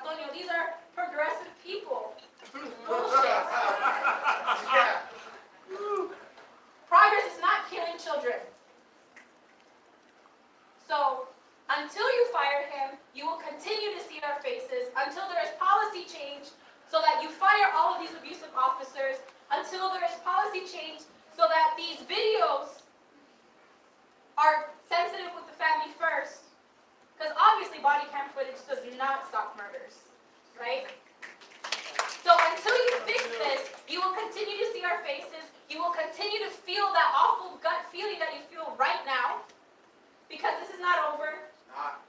Antonio. These are progressive people. Bullshit. Progress is not killing children. So, until you fire him, you will continue to see our faces until there is policy change so that you fire all of these abusive officers, until there is policy change so that these videos are sensitive with the family first. Because obviously body cam footage does not stop murders, right? So until you fix this, you will continue to see our faces, you will continue to feel that awful gut feeling that you feel right now, because this is not over.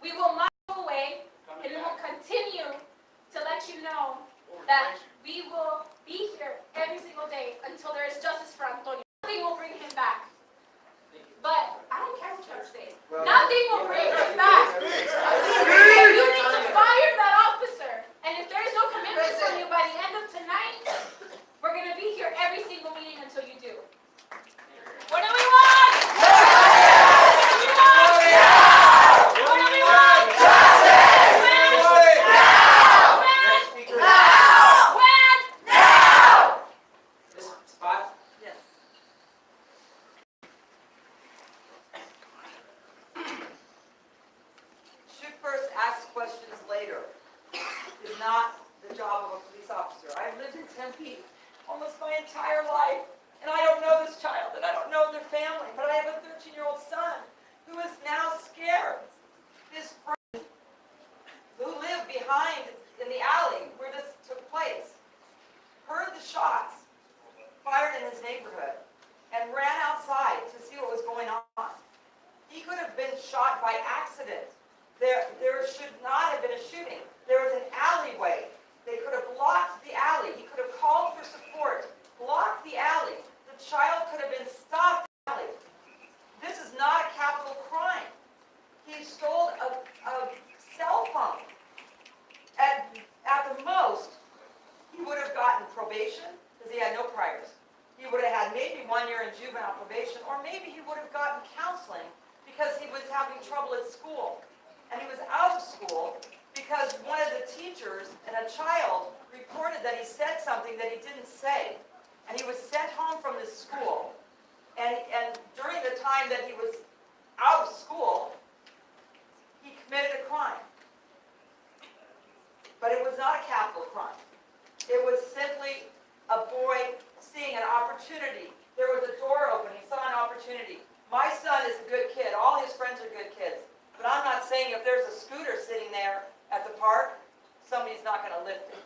We will not go away, and we will continue to let you know that we will be here every single day until there is justice for Antonio. Nothing will bring him back. But I don't care what you have to say. Nothing will bring him back. You need to fire that officer. And if there is no commitment from you by the end of tonight, we're going to be here every single meeting until you do. What do we want? Not the job of a police officer. I've lived in Tempe almost my entire life, and I don't know this child, and I don't know their family, but I have a 13-year-old son who is now scared. His friend who lived behind in the alley where this took place heard the shots fired in his neighborhood and ran outside to see what was going on. He could have been shot by accident. There should not have been a shooting. There was an alleyway. They could have blocked the alley. He could have called for support, blocked the alley. The child could have been stopped in the alley. This is not a capital crime. He stole a cell phone. At the most, he would have gotten probation because he had no priors. He would have had maybe 1 year in juvenile probation, or maybe he would have gotten counseling because he was having trouble at school. And he was out of school because one of the teachers and a child reported that he said something that he didn't say. And he was sent home from this school. And during the time that he was out of school, he committed a crime. But it was not a capital crime. It was simply a boy seeing an opportunity. There was a door open. He saw an opportunity. My son is a good kid. All his friends are good kids. But I'm not saying if there's a scooter sitting there at the park, somebody's not going to lift it.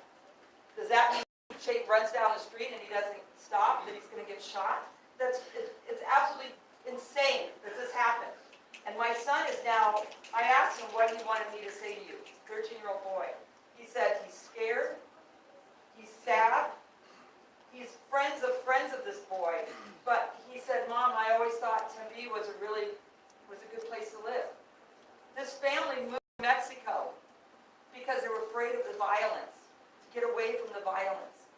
Does that mean Chase runs down the street and he doesn't stop, that he's going to get shot? It's absolutely insane that this happened. And my son is now, I asked him what he wanted me to say to you, 13-year-old boy. He said he's scared, he's sad, he's friends of this boy, but he said, Mom, I always thought Tempe was a good place to live. This family moved to Mexico because they were afraid of the violence, to get away from the violence.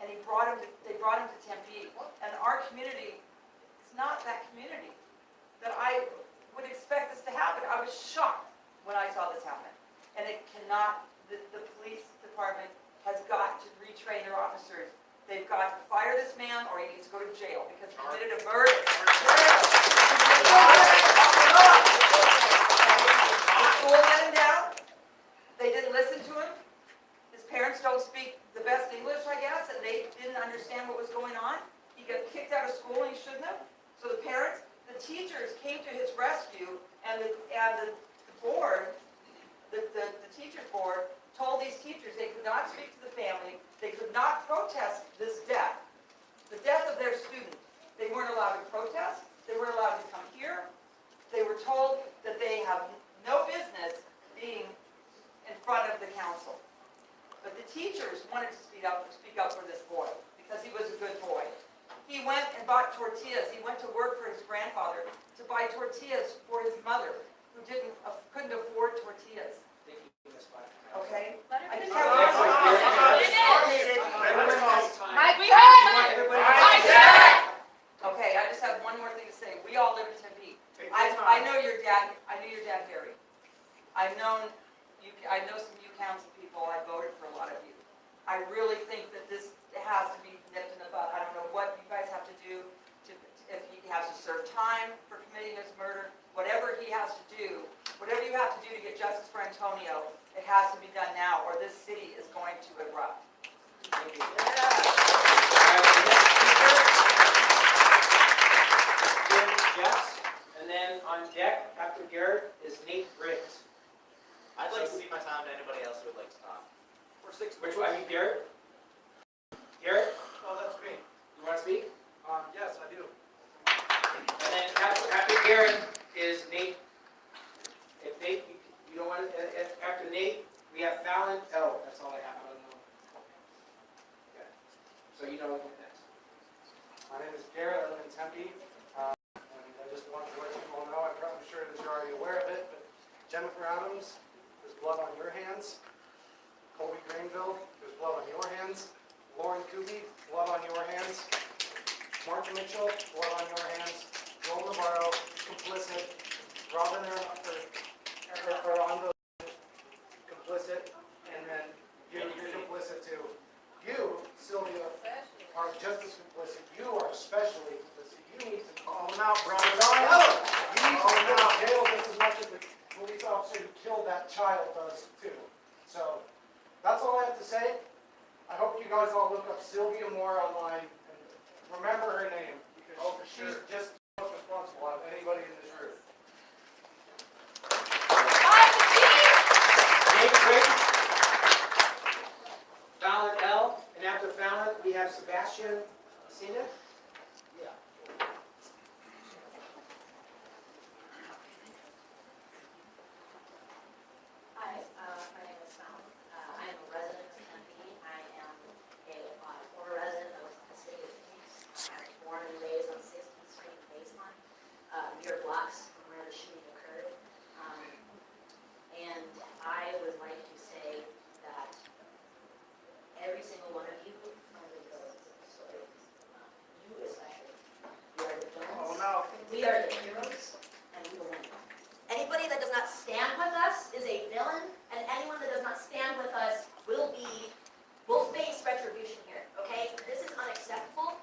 And they brought him to Tempe. And our community is not that community that I would expect this to happen. I was shocked when I saw this happen. And it cannot, the police department has got to retrain their officers. They've got to fire this man or he needs to go to jail because he committed a murder. The school let him down. They didn't listen to him. His parents don't speak the best English, I guess, and they didn't understand what was going on. He got kicked out of school and he shouldn't have. So the parents, the teachers came to his rescue, and the board, the teachers board, told these teachers they could not speak to the family, they could not protest this death, the death of their student. They weren't allowed to protest, they weren't allowed to come here. They were told that they have no business being in front of the council. But the teachers wanted to speak up for this boy because he was a good boy. He went and bought tortillas. He went to work for his grandfather to buy tortillas for his mother, who couldn't afford tortillas. Okay? I just have Okay, I just have one more thing to say. We all live in Tempe. I know your dad. I knew your dad, Harry. I've known I know some you council people, I voted for a lot of you. I really think that this has to be nipped in the bud. I don't know what you guys have to do if he has to serve time for committing his murder, whatever he has to do, whatever you have to do to get justice for Antonio, it has to be done now or this city is going to erupt. Thank you. Yeah. All right, the next speaker, Jim Jeffs, and then on deck after Garrett is Nate Briggs. I'd like to see my time to anybody else who would like to talk. For 6 Which one? I mean, Garrett? Garrett? Oh, that's me. You want to speak? Yes, I do. And then after Garrett is Nate. If Nate, you don't want to, after Nate, we have Fallon L. That's all I have. I don't know. Okay. So you know what's next. My name is Garrett. I live in Tempe. And I just wanted to let you all know, I'm sure that you're already aware of it, but Jennifer Adams, there's blood on your hands. Colby Granville, there's blood on your hands. Lauren Kuby, blood on your hands. Martha Mitchell, blood on your hands. Joel Navarro, complicit. Robin Arando, complicit. And then you're complicit too. You, Sylvia, are just as complicit. You are especially complicit. You need to call them out, brother. You need to go to jail just as much as the police officer who killed that child does too. So that's all I have to say. I hope you guys all look up Sylvia Moir online and remember her name because she's just the most responsible out of anybody in this room. Nate Briggs, Fallon L. And after Fallon, we have Sebastian Sina. Hi, my name is Fallon. I am a resident of Tempe. I am a former resident of the city of Phoenix. I was born and raised on 16th Street and Baseline, mere blocks from where the shooting occurred. And I would like to say that every single one of you, you especially, you are the villains. Oh no. We are the heroes, and we will win. Anybody that does not stand with us is a villain, and anyone that does not stand with us will face retribution here, okay? This is unacceptable.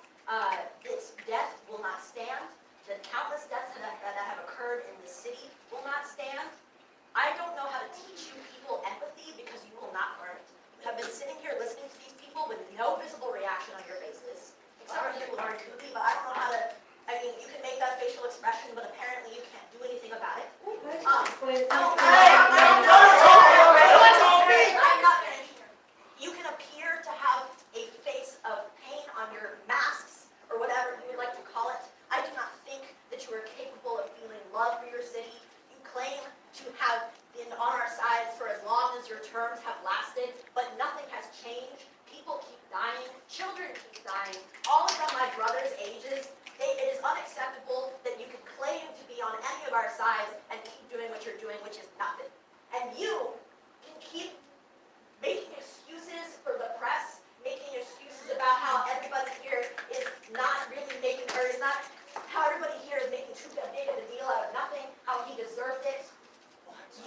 This death will not stand. The countless deaths that have occurred in this city will not stand. I don't know how to teach you people empathy because you will not learn it. You have been sitting here listening to these people with no visible reaction on your faces, except for you, Lauren Kuby, but I don't know how to. I mean, you can make that facial expression, but apparently you can't do anything about it. I'm not finished. You can appear to have a face of pain on your masks, or whatever you would like to call it. I do not think that you are capable of feeling love for your city. You claim to have been on our sides for as long as your terms have lasted, but nothing has changed. People keep dying. Children keep dying. All of them my brother's ages. It is unacceptable that you can claim to be on any of our sides and keep doing what you're doing, which is nothing. And you can keep making excuses for the press, making excuses about how everybody here is not really making, or is not, how everybody here is making too big of a deal out of nothing, how he deserved it.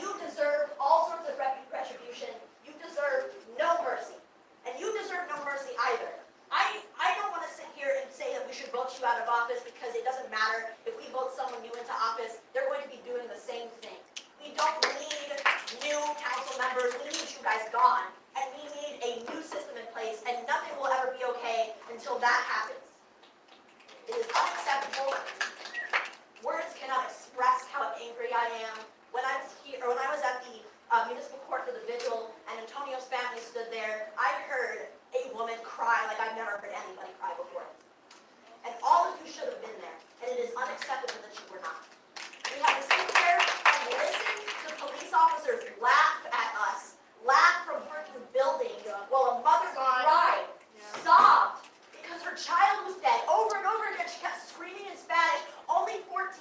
You deserve all sorts of retribution. You deserve no mercy. And you deserve no mercy either. I don't want to sit here and say that we should vote you out of office because it doesn't matter. If we vote someone new into office, they're going to be doing the same thing. We don't need new council members. We need you guys gone. And we need a new system in place, and nothing will ever be okay until that happens. It is unacceptable. Words cannot express how angry I am. When I was here, or when I was at the municipal court for the vigil, and Antonio's family stood there, I heard a woman cry like I've never heard anybody cry before. And all of you should have been there, and it is unacceptable that you were not. We have to sit there and listen to police officers laugh at us, laugh from freaking buildings, while a mother cried, sobbed, because her child was dead. Over and over again, she kept screaming in Spanish, only 14,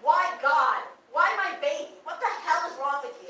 why God? Why my baby? What the hell is wrong with you?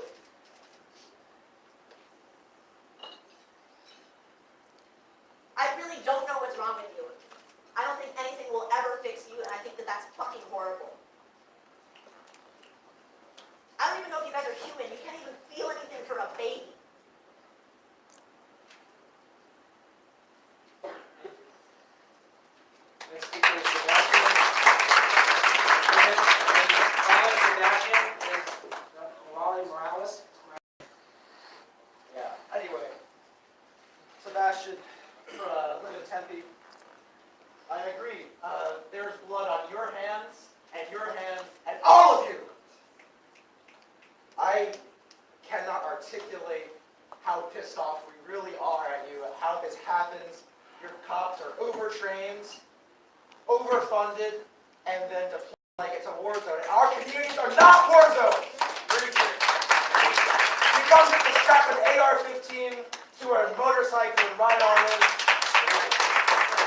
articulate how pissed off we really are at you, at how this happens. Your cops are overtrained, overfunded, and then deployed like it's a war zone. Our communities are not war zones. You come to strap an AR-15 to a motorcycle and ride on in,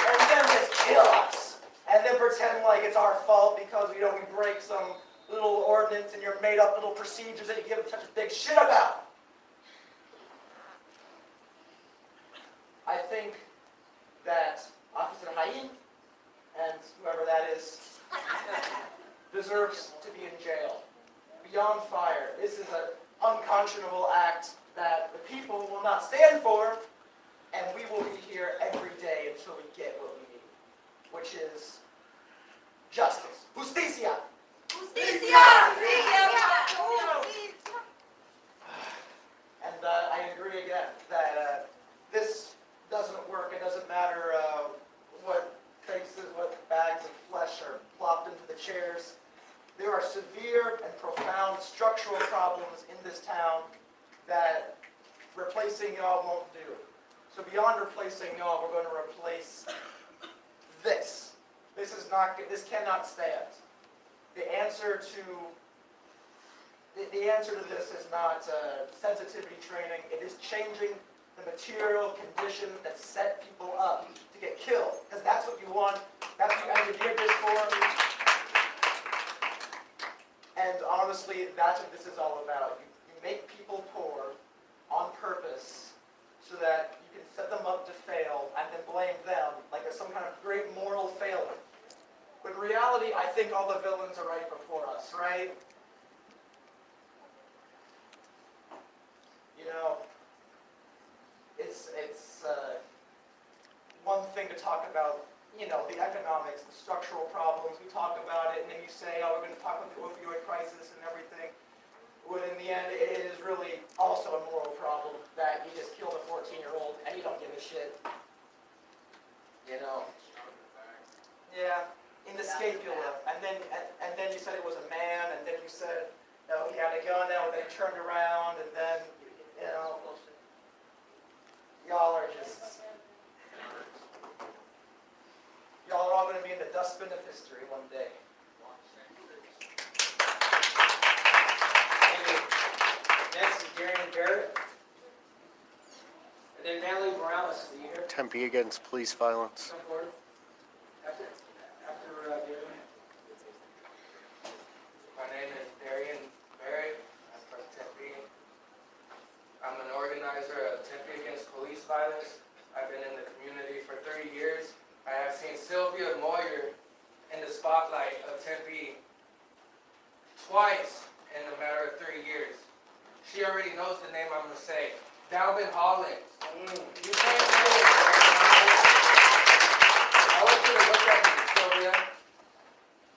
and then just kill us, and then pretend like it's our fault because we break some little ordinance and your made-up little procedures that you give such a big shit about. I think that Officer Jaen and whoever that is deserves to be in jail. Beyond fire. This is an unconscionable act that the people will not stand for, and we will be here every day until we get what we need, which is justice. Justicia! Justicia! And I agree again that this doesn't work. It doesn't matter what faces, what bags of flesh are plopped into the chairs. There are severe and profound structural problems in this town that replacing y'all won't do. So beyond replacing y'all, we're going to replace this. This cannot stand. The answer to this is not sensitivity training. It is changing the material conditions that set people up to get killed. Because that's what you want. That's what you engineered this for. And honestly, that's what this is all about. You make people poor on purpose so that you can set them up to fail and then blame them like it's some kind of great moral failure. But in reality, I think all the villains are right before us, right? You know, it's one thing to talk about, the economics, the structural problems. We talk about it, and then you say, oh, we're going to talk about the opioid crisis and everything. When in the end, it is really also a moral problem that you just killed a 14-year-old and you don't give a shit. Yeah, in the scapula. And then you said it was a man, and then you said, no, he had a gun, and then he turned around, and then, y'all are just... Y'all are all going to be in the dustbin of history one day. Thank you. Next is Darian Barrett. And then Natalie Morales. Are you here? Tempe against police violence. Come forward. After Darian. My name is Darian Barrett. I'm from Tempe. I'm an organizer of Tempe Against Police Violence. I've been in the community for 30 years. I have seen Sylvia Moir in the spotlight of Tempe twice in a matter of 3 years. She already knows the name I'm going to say. Dalvin Hollins. You can't say it. I want you to look at me, Sylvia.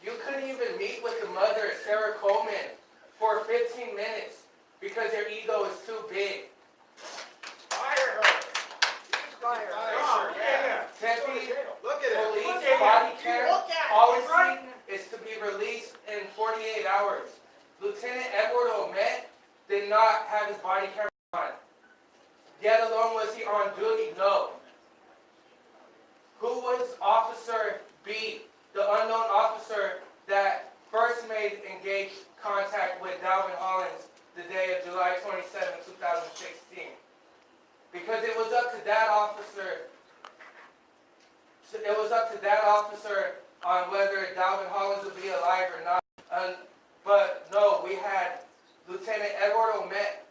You couldn't even meet with the mother, Sarah Coleman, for 15 minutes because your ego is too big. Fire her. Fire her. Tempe Look at it. police body cam policy is to be released in 48 hours. Lieutenant Edward Omet did not have his body camera on. Yet alone was he on duty? No. Who was Officer B, the unknown officer that first engaged contact with Dalvin Hollins the day of July 27, 2016? Because it was up to that officer. It was up to that officer on whether Dalvin Hollins would be alive or not. But no, we had Lieutenant Edward Omet,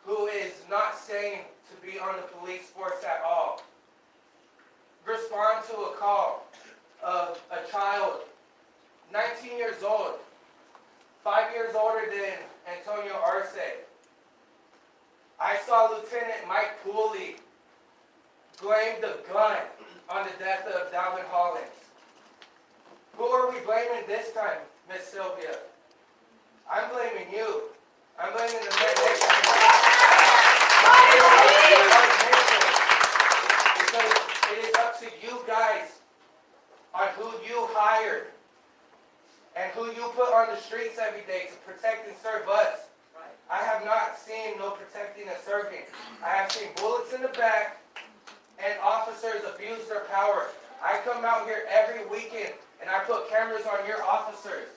who is not saying to be on the police force at all, respond to a call of a child, 19 years old, 5 years older than Antonio Arce. I saw Lieutenant Mike Pooley blame the gun on the death of Dalvin Hollins. Who are we blaming this time, Miss Sylvia? I'm blaming you. I'm blaming the men next to me. Because it is up to you guys on who you hired and who you put on the streets every day to protect and serve us. I have not seen no protecting and serving. I have seen bullets in the back and officers abuse their power. I come out here every weekend and I put cameras on your officers.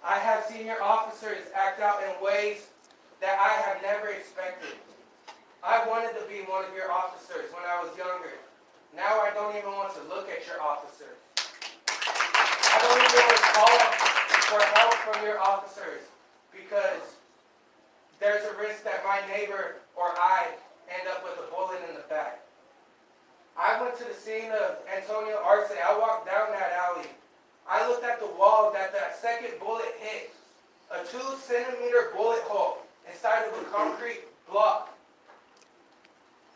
I have seen your officers act out in ways that I have never expected. I wanted to be one of your officers when I was younger. Now I don't even want to look at your officers. I don't even want to call for help from your officers because there's a risk that my neighbor or I end up with a bullet in the back. I went to the scene of Antonio Arce. I walked down that alley. I looked at the wall that second bullet hit. A 2-centimeter bullet hole inside of a concrete block.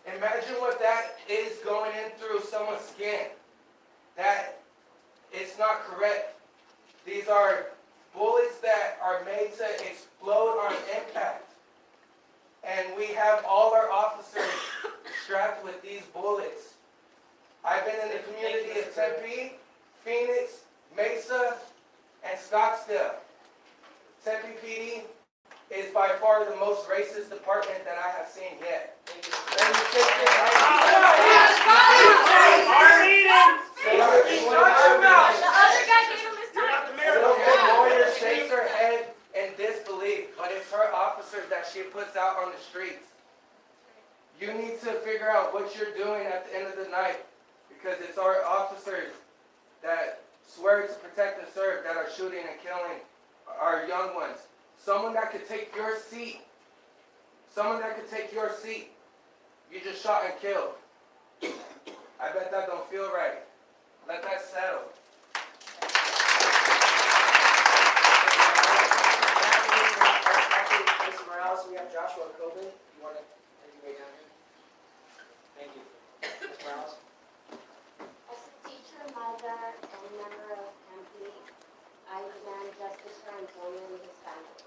Imagine what that is going in through someone's skin. That it's not correct. These are bullets that are made to explode on impact. And we have all our officers strapped with these bullets. I've been in the community of Tempe, Phoenix, Mesa, and Scottsdale. Tempe PD is by far the most racist department that I have seen yet. And you take this lawyer shakes her head in disbelief, but it's her officers that she puts out on the streets. You need to figure out what you're doing at the end of the night, because it's our officers that swear to protect and serve that are shooting and killing our young ones. Someone that could take your seat. Someone that could take your seat. You just shot and killed. I bet that don't feel right. Let that settle. Actually, Mr. Morales, we have Joshua Coben. You want to make your way down here? Thank you. Ms. Morales? As a teacher, mother, and member of Tempe, I demand justice for Antonio and his family.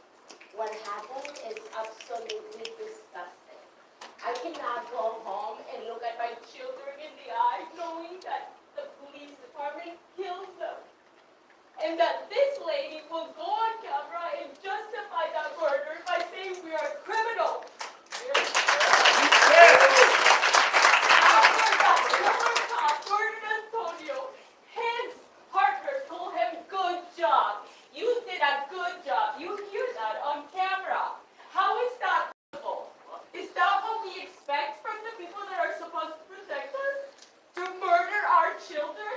What happened is absolutely disgusting. I cannot go home and look at my children in the eye knowing that the police department kills them. And that this lady will go on camera and justify that murder by saying we are criminals. After that killer cop murdered Antonio, his partner told him, "Good job. You did a good job." You hear that on camera. How is that possible? Is that what we expect from the people that are supposed to protect us? To murder our children?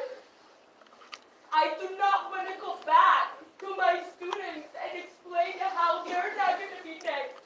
I do not want to go back to my students and explain how they're not going to be next.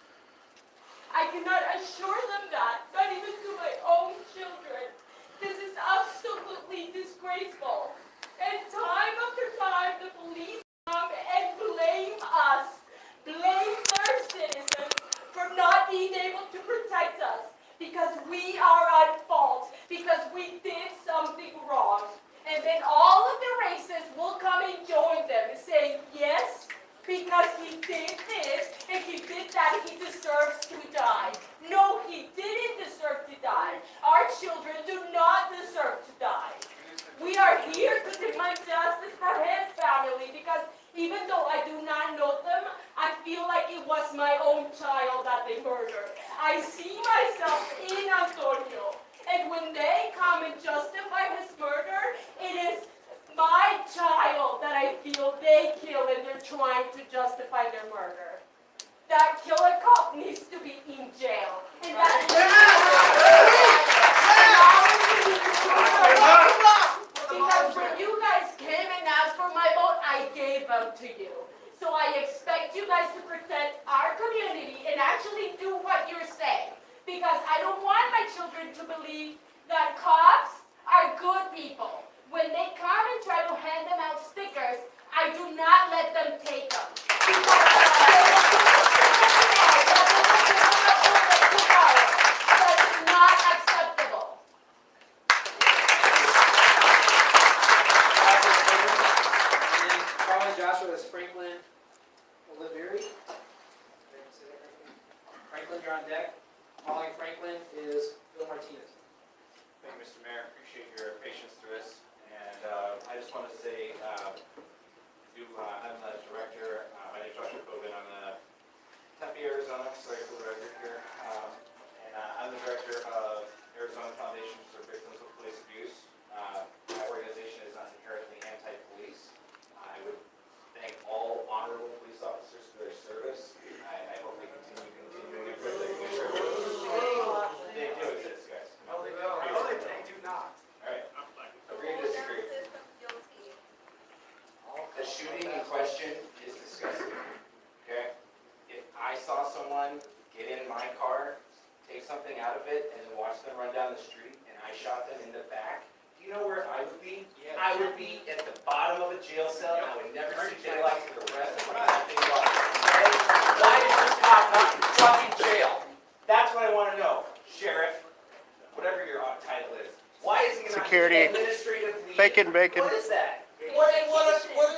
I cannot assure them that, not even to my own children. This is absolutely disgraceful. And time after time, the police come and blame us, blame their citizens for not being able to protect us because we are at fault, because we did something wrong. And then all of the racists will come and join them and say, yes, because he did this and he did that, he deserves to die. No, he didn't deserve to die. Our children do not deserve to die. We are here to demand justice for his family because even though I do not know them, I feel like it was my own child that they murdered. I see myself in Antonio. And when they come and justify his murder, it is my child that I feel they kill and they're trying to justify their murder. That killer cop needs to be in jail. And that because when you guys came and asked for my vote, I gave them to you. So I expect you guys to protect our community and actually do what you're saying. Because I don't want my children to believe that cops are good people. When they come and try to hand them out stickers, I do not let them take them. That's not acceptable. And then following Joshua is Franklin Oliveri. Franklin, you're on deck. Following Franklin is Bill Martinez. Thank you, Mr. Mayor. Appreciate your patience through this. And I just want to say, I'm the director. My name is Joshua Coben. I'm the Tempe, Arizona. Sorry for the record here. out of it and then watched them run down the street and I shot them in the back, do you know where I would be? I would be at the bottom of a jail cell and I would never see daylight for the rest of my life. Okay? Why is this cop not in fucking jail? That's what I want to know, Sheriff, whatever your title is. Why is he not Security. administrative leave? Bacon. What is that? What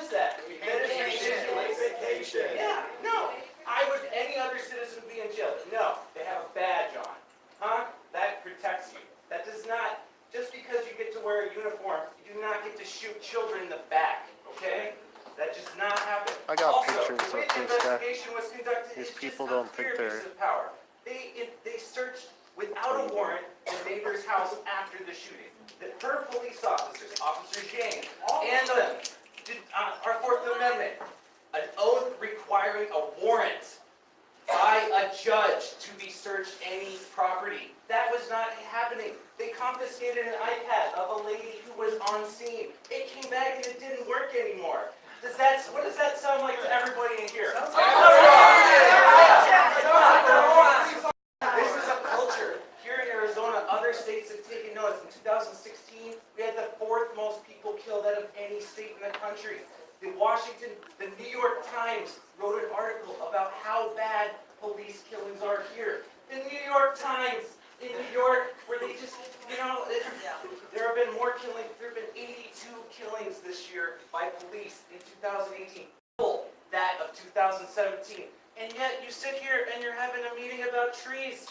is that? Vacation. Yeah, no. Any other citizen be in jail? No, they have a badge on. Huh? That protects you. That does not, just because you get to wear a uniform, you do not get to shoot children in the back, okay? That does not happen. I got also, pictures the way of the this guy. investigation was conducted These is people just don't think unclear they're- abuse of power. They searched without a warrant the neighbor's house after the shooting. Her police officers, Officer Jaen, and them, our Fourth Amendment, an oath requiring a warrant by a judge to be searched any property. That was not happening. They confiscated an iPad of a lady who was on scene. It came back and it didn't work anymore. What does that sound like to everybody in here? This is a culture. Here in Arizona, other states have taken notice. In 2016, we had the 4th most people killed out of any state in the country. The New York Times wrote an article about how bad police killings are here. The New York Times in New York, where they just, there have been more killings. There have been 82 killings this year by police in 2018. Double that of 2017. And yet you sit here and you're having a meeting about trees.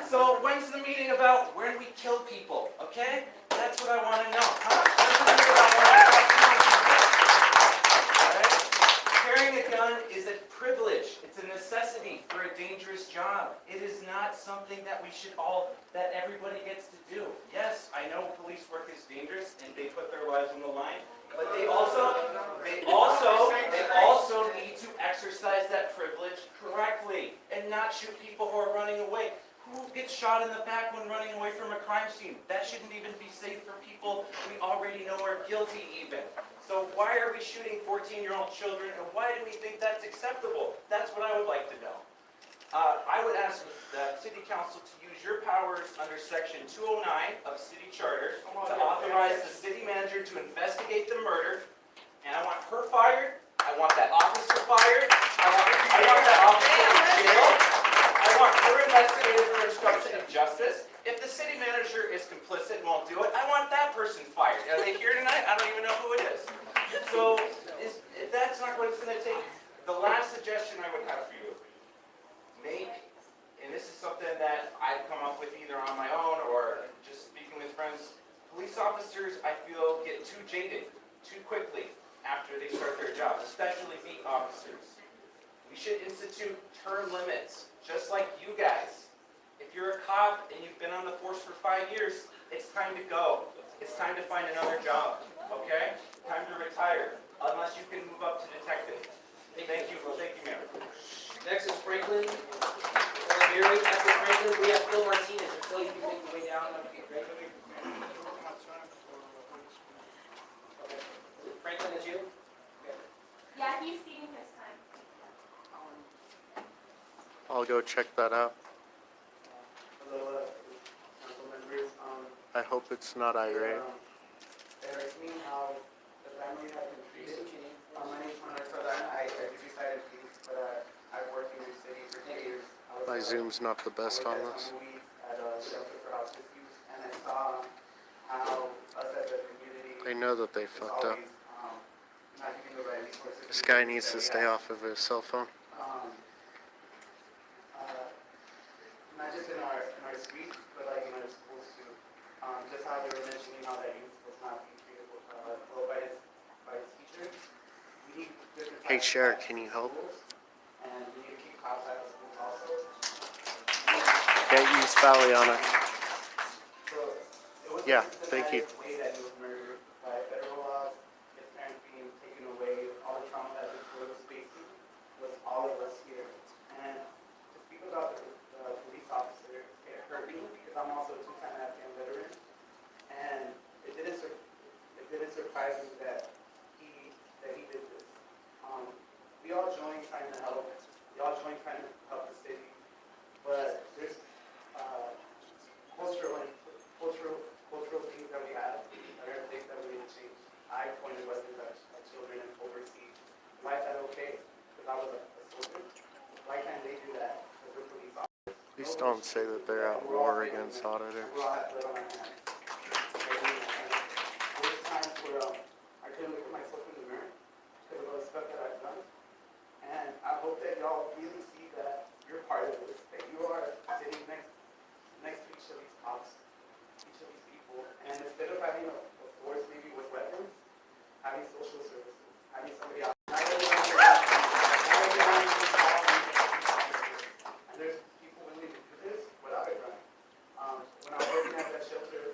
So when's the meeting about when we kill people? Okay? That's what I want to know. When's the meeting about when we kill people? Right? Carrying a gun is a privilege. It's a necessity for a dangerous job. It is not something that that everybody gets to do. Yes, I know police work is dangerous and they put their lives on the line, but they also need to exercise that privilege correctly and not shoot people who are running away. Who gets shot in the back when running away from a crime scene? That shouldn't even be safe for people we already know are guilty even. So why are we shooting 14-year-old children and why do we think that's acceptable? That's what I would like to know. I would ask the City Council to use your powers under Section 209 of City Charter to authorize the City Manager to investigate the murder. And I want her fired. I want that officer fired. I want that officer in jail. I want her investigated for obstruction of justice. If the City Manager is complicit and won't do it, I want that person fired. Are they here tonight? I don't even know who it is. So if that's not what it's going to take, the last suggestion I would have for you, and this is something that I've come up with either on my own or just speaking with friends, police officers, I feel, get too jaded too quickly after they start their jobs, especially beat officers. We should institute term limits, just like you guys. If you're a cop and you've been on the force for 5 years, it's time to go. It's time to find another job, okay? Time to retire, unless you can move up to detective. Thank you. Well, thank you, ma'am. Next is Franklin. After Franklin, we have Phil Martinez. And Phil, you can make your way down. That would be great. Okay. Franklin, is you? Okay. Yeah, he's seeing this time. I'll go check that out. Hello, council members. I hope it's not irate. It hurts me how the family has been treated. My name is I decided to leave, but I've worked in the city for 2 years. My zoom's not the best on this. At a shelter for house issues, and I saw how us as a community They know that they fucked up. not giving the right resources. This guy needs to stay off of his cell phone. Not just in our streets, but like in our schools too. Just how they were mentioning how that youth was not being treated well by his teachers. We need different Hey, types of Cher, cops can in you help? schools, and we need to keep cops out of schools also. Get East Valley on it. So it was Yeah, a thank you. systematic way that he was murdered by federal laws, his parents being taken away, all the trauma that this boy was facing was all of us here. And to speak about the police officer, it hurt me because I'm also a two-time Afghan veteran, and it didn't surprise me that he did this. We all joined trying to help. We all joined trying to help the city, but there's a Please don't say that they're at war against auditors. We all have blood on our hands. There's times where I couldn't look at myself in the mirror because of all the stuff that I've done. And I hope that y'all really see that you're part of this, that you are sitting next to each of these cops, each of these people. And instead of having a force maybe with weapons, having social services, having somebody out. Not everyone is involved. And there's people willing to do this without a gun. When I was working at that shelter,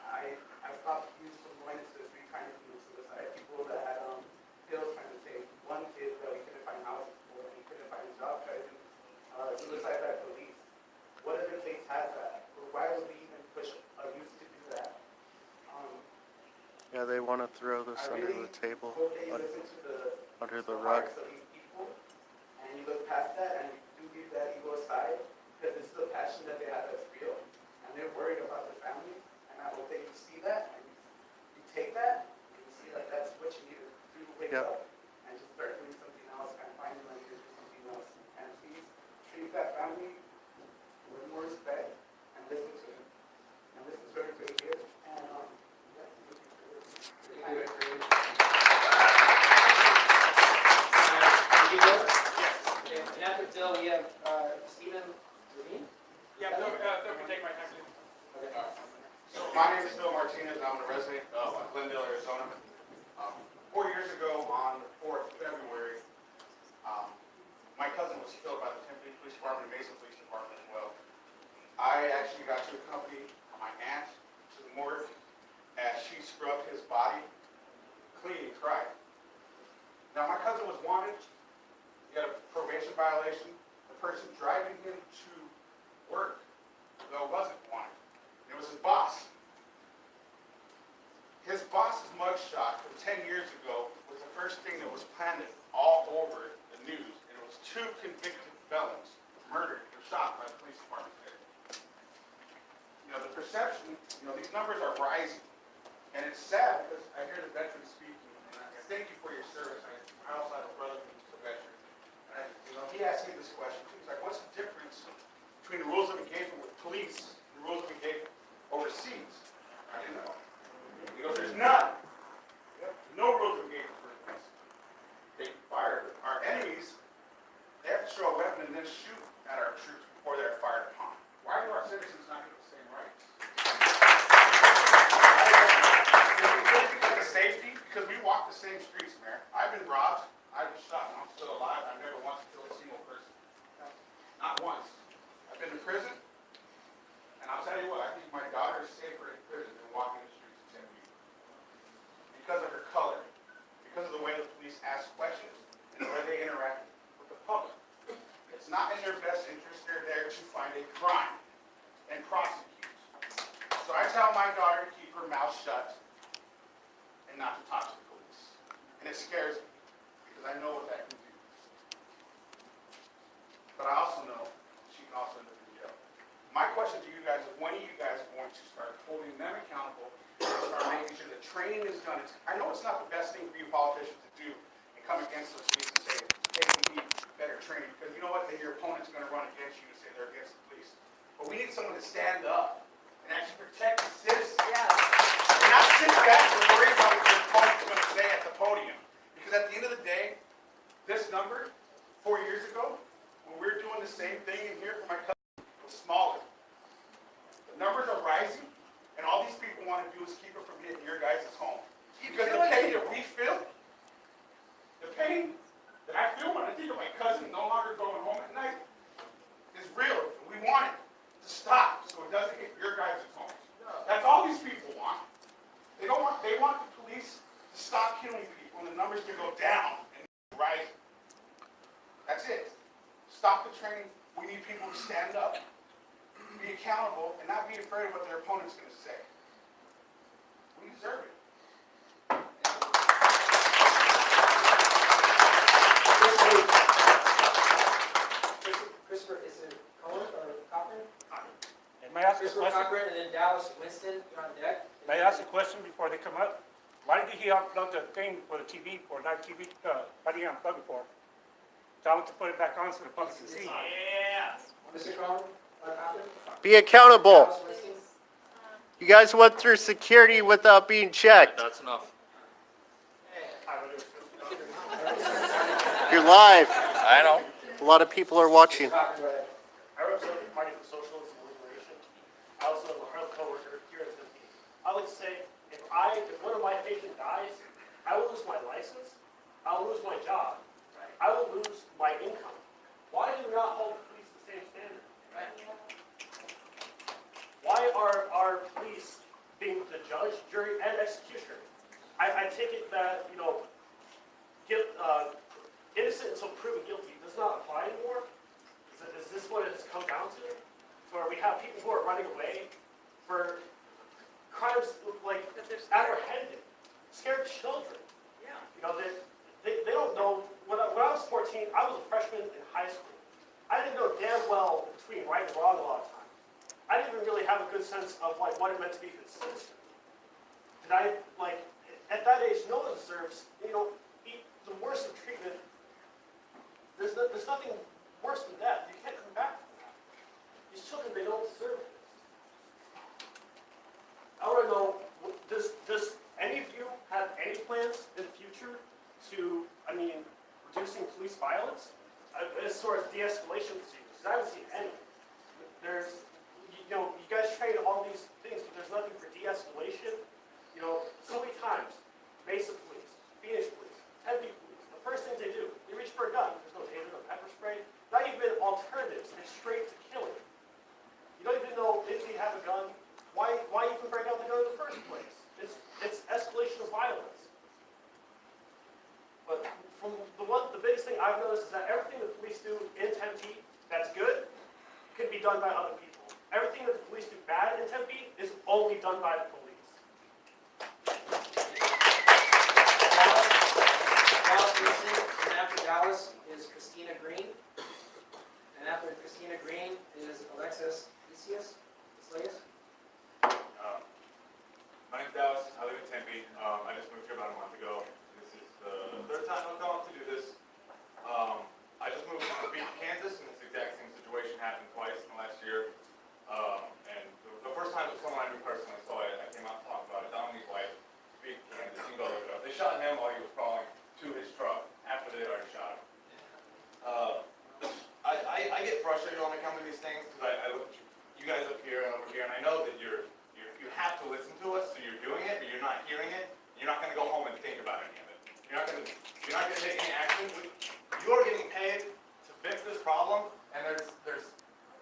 I stopped youth from going into the street trying to commit suicide. People that had pills trying to take one kid that we couldn't find houses for, and he couldn't find a job, tried to suicide by police. What other place has that? Or why would we even push a youth to do that? Yeah, they want to throw this under the table, Hope that you listen to under the rug. hearts of these people, and you look past that, and you do leave that ego aside, because this is a passion that they have that's real, and they're worried about their families, and I hope that you see that, and you take that, and you see that that's what you need to do to wake Yep. up, and just start doing something else, and find your money to do something else, and please treat that family with more respect, and listen to them, and listen to everybody here, and yeah, Thank you, Bill. Okay, and after Bill, we have Stephen Levine. Yeah, Phil can take my time. Okay. So my name is Phil Martinez. I'm a resident of Glendale, Arizona. 4 years ago, on the 4th of February, my cousin was killed by the Tempe Police Department and Mason Police Department as well. I actually got to accompany my aunt to the morgue as she scrubbed his body clean and cried. Now, my cousin was wanted. He had a probation violation. The person driving him to work, though, wasn't wanted. It was his boss. His boss's mugshot from 10 years ago was the first thing that was planted all over the news. And it was 2 convicted felons murdered or shot by the police department there. You know, the perception, these numbers are rising. And it's sad because I hear the veterans speaking, and I thank you for your service. I also have a brother who's a veteran. And he asked me this question too. He's like, what's the difference between the rules of engagement with police and the rules of engagement overseas? I didn't know. He goes, there's none. No rules of engagement for the police. They fire our enemies. They have to show a weapon and then shoot at our troops before they're fired upon. Why do our citizens not get the same rights? Because of safety, because we walk the same streets, Mayor. I've been robbed, I've been shot, and I'm still alive. I've never once killed a single person. Not once. I've been to prison, and I'll tell you what, I think my daughter is safer in prison than walking the streets of Tempe. Because of her color, because of the way the police ask questions, and the way they interact with the public. It's not in their best interest. They're there to find a crime and prosecute. So I tell my daughter to keep her mouth shut and not to talk to the police. And it scares me because I know what that can do. But I also know she can also end up in jail. My question to you guys is, when are you guys going to start holding them accountable and start making sure that training is done? I know it's not the best thing for you politicians to do and come against the police and say, hey, we need better training, because you know what? Then your opponent's going to run against you and say they're against the police. But we need someone to stand up and actually protect the citizens. Yeah. And not sit back and worry about what your opponent's going to say at the podium. Because at the end of the day, this number, 4 years ago, when we were doing the same thing in here for my cousin, was smaller. The numbers are rising, and all these people want to do is keep it from hitting your guys' home. Because the pain that we feel, the pain that I feel when I think of my cousin no longer going home at night, is real. We want it to stop so it doesn't hit your guys' homes. That's all these people want. They want the police to stop killing people and the numbers to go down and rise. That's it. Stop the training. We need people to stand up, be accountable, and not be afraid of what their opponent's going to say. We deserve it. Christopher, is it Cohen or Cochran? May I ask a Christopher question? Cochran, and then Dallas Winston, you're on deck. May I ask a question before they come up? Why did he unplug the thing for the TV, for live TV? Why did he unplug it for? Tell him to put it back on so the public can see. Mr. Cohen? Be accountable. You guys went through security without being checked. That's enough. You're live. I know. A lot of people are watching. I represent the Party for Socialism and Liberation. I also am a health coworker here in Tempe. I would say if one of my patients dies, I will lose my license, I will lose my job, I will lose my income. Why do we not hold the police the same standard? Why are our police being the judge, jury, and executioner? I take it that, innocent until proven guilty does not apply anymore. Is this what it's come down to? Where we have people who are running away for crimes like apprehended, scared children. They don't know. When I was 14, I was a freshman in high school. I didn't know damn well between right and wrong a lot of times. I didn't even really have a good sense of what it meant to be a citizen. At that age, no one deserves, the worst of treatment. There's nothing worse than death. You can't come back from that. These children, they don't deserve it. I want to know, does any of you have any plans in the future to, reducing police violence? As sort of de-escalation procedures, because I haven't seen any. You guys train all these things, but there's nothing for de-escalation. So many times, Mesa Police, Phoenix Police, Tempe Police, the first things they do, they reach for a gun. There's no taser, no pepper spray, not even alternatives. It's straight to killing. You don't even know if you have a gun. Why even break out the gun in the first place? It's escalation of violence. But the biggest thing I've noticed is that everything the police do in Tempe that's good can be done by other people. Everything that the police do bad in Tempe is only done by the police. Dallas Mason, and after Dallas is Christina Green. And after Christina Green is Alexis Iglesias. My name's Dallas. I live in Tempe. I just moved here about a month ago. This is the third time I've gone to do this. I just moved from Topeka, Kansas, and this exact same situation happened twice in the last year. And the first time it was someone I knew personally, so I came out to talk about it. Dominique's wife, Topeka, Kansas. You can go look it up. They shot him while he was crawling to his truck after they had already shot him. I get frustrated when I come to these things because I look at you guys up here and over here, and I know that you have to listen to us, so you're doing it, but you're not hearing it. You're not going to go home and think about any of it. You're not going to take any action. You are getting paid to fix this problem, and there's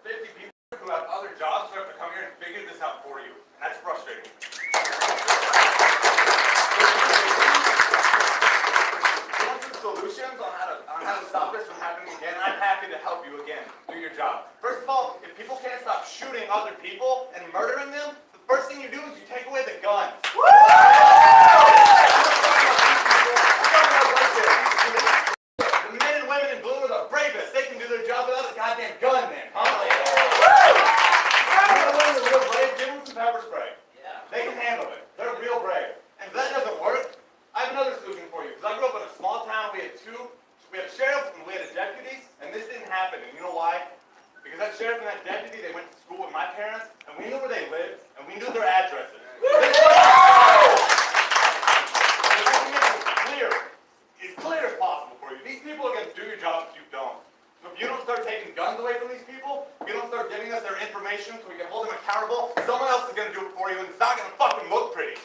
50 people who have other jobs who have to come here and figure this out for you, and that's frustrating. Solutions on how to stop this from happening again, I'm happy to help you again do your job. First of all, if people can't stop shooting other people and murdering them, the first thing you do is you take away the guns. The men and women in blue are the bravest. They can do their job without a goddamn gun then, huh? You know when they're real brave? Give them some pepper spray. They can handle it. They're real brave. And if that doesn't work, I have another solution for you. Because I grew up in a small town. We had a sheriff and we had a deputy, and this didn't happen. And you know why? Because that sheriff and that deputy, they went to school with my parents, and we knew where they lived, and we knew their addresses. As clear as possible for you. These people are going to do your job if you don't. So if you don't start taking guns away from these people, if you don't start giving us their information so we can hold them accountable, someone else is going to do it for you, and it's not going to fucking look pretty.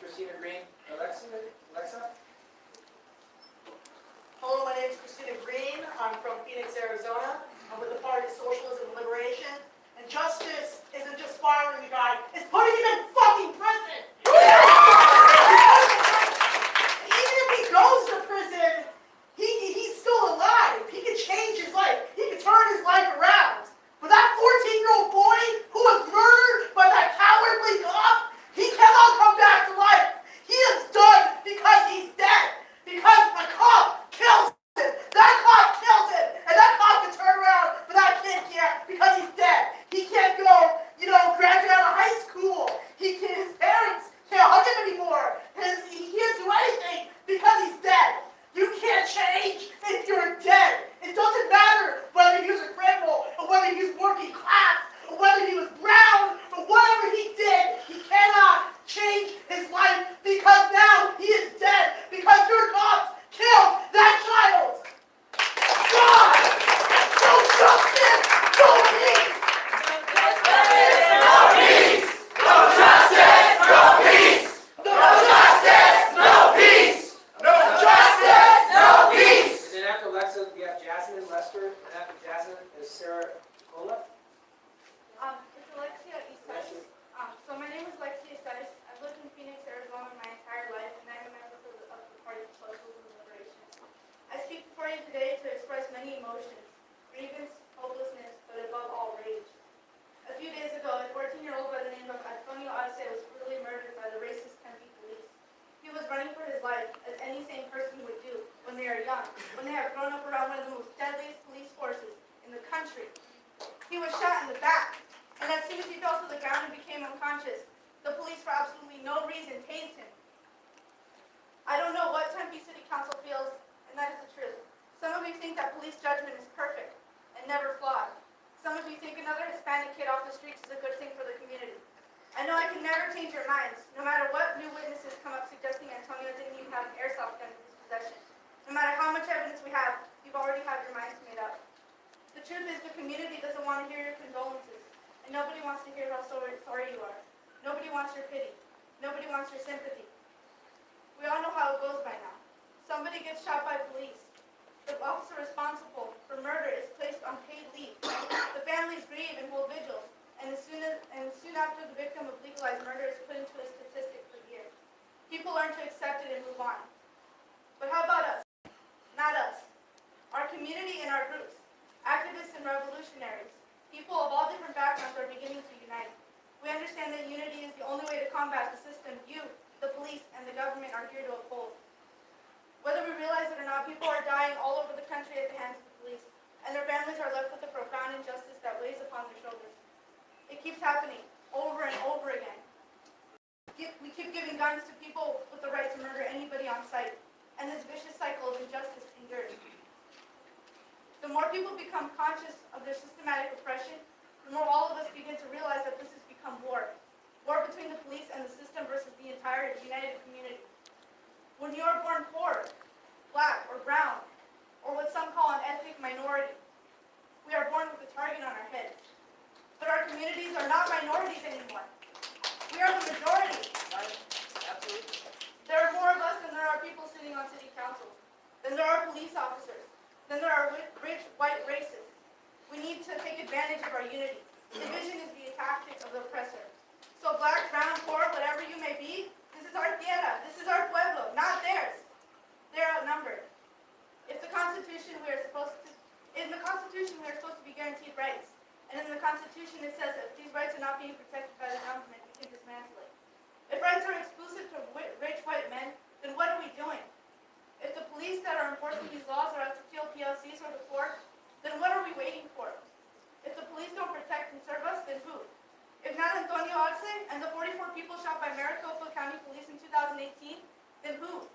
Christina Green, Alexa? Hello, my name is Christina Green. I'm from Phoenix, Arizona. I'm with the Party of Socialism and Liberation. And justice isn't just firing the guy, it's putting him in fucking prison! Even if he goes to prison, he's still alive. He can change his life. He can turn his young when they have grown up around one of the most deadliest police forces in the country. He was shot in the back, and as soon as he fell to the ground and became unconscious, the police for absolutely no reason tased him. I don't know what Tempe City Council feels, and that is the truth. Some of you think that police judgment is perfect and never flawed. Some of you think another Hispanic kid off the streets is a good thing for the community. I know I can never change your minds, no matter what new witnesses come up suggesting Antonio didn't even have an airsoft gun in his possession. No matter how much evidence we have, you've already had your minds made up. The truth is the community doesn't want to hear your condolences, and nobody wants to hear how sorry you are. Nobody wants your pity. Nobody wants your sympathy. We all know how it goes by now. Somebody gets shot by police. The officer responsible for murder is placed on paid leave. The families grieve and hold vigils, and soon after the victim of legalized murder is put into a statistic for the year. People learn to accept it and move on. But how about us? Not us. Our community and our groups, activists and revolutionaries, people of all different backgrounds are beginning to unite. We understand that unity is the only way to combat the system you, the police, and the government are here to uphold. Whether we realize it or not, people are dying all over the country at the hands of the police, and their families are left with a profound injustice that weighs upon their shoulders. It keeps happening over and over again. We keep giving guns to people with the right to murder anybody on sight, and this vicious cycle of injustice endures. The more people become conscious of their systematic oppression, the more all of us begin to realize that this has become war. War between the police and the system versus the entire united community. When you are born poor, black, or brown, or what some call an ethnic minority, we are born with a target on our heads. But our communities are not minorities anymore. We are the majority. Absolutely. There are more of us than there are people sitting on city council. Than there are police officers. Than there are rich white racists. We need to take advantage of our unity. Division is the tactic of the oppressor. So black, brown, poor, whatever you may be, this is our tierra, this is our pueblo, not theirs. They're outnumbered. In the Constitution we are supposed to be guaranteed rights. And in the Constitution it says that if these rights are not being protected by the government, we can dismantle it. If rights are exclusive to rich white men, then what are we doing? If the police that are enforcing these laws are out to kill PLCs or the poor, then what are we waiting for? If the police don't protect and serve us, then who? If not Antonio Arce and the 44 people shot by Maricopa County Police in 2018, then who?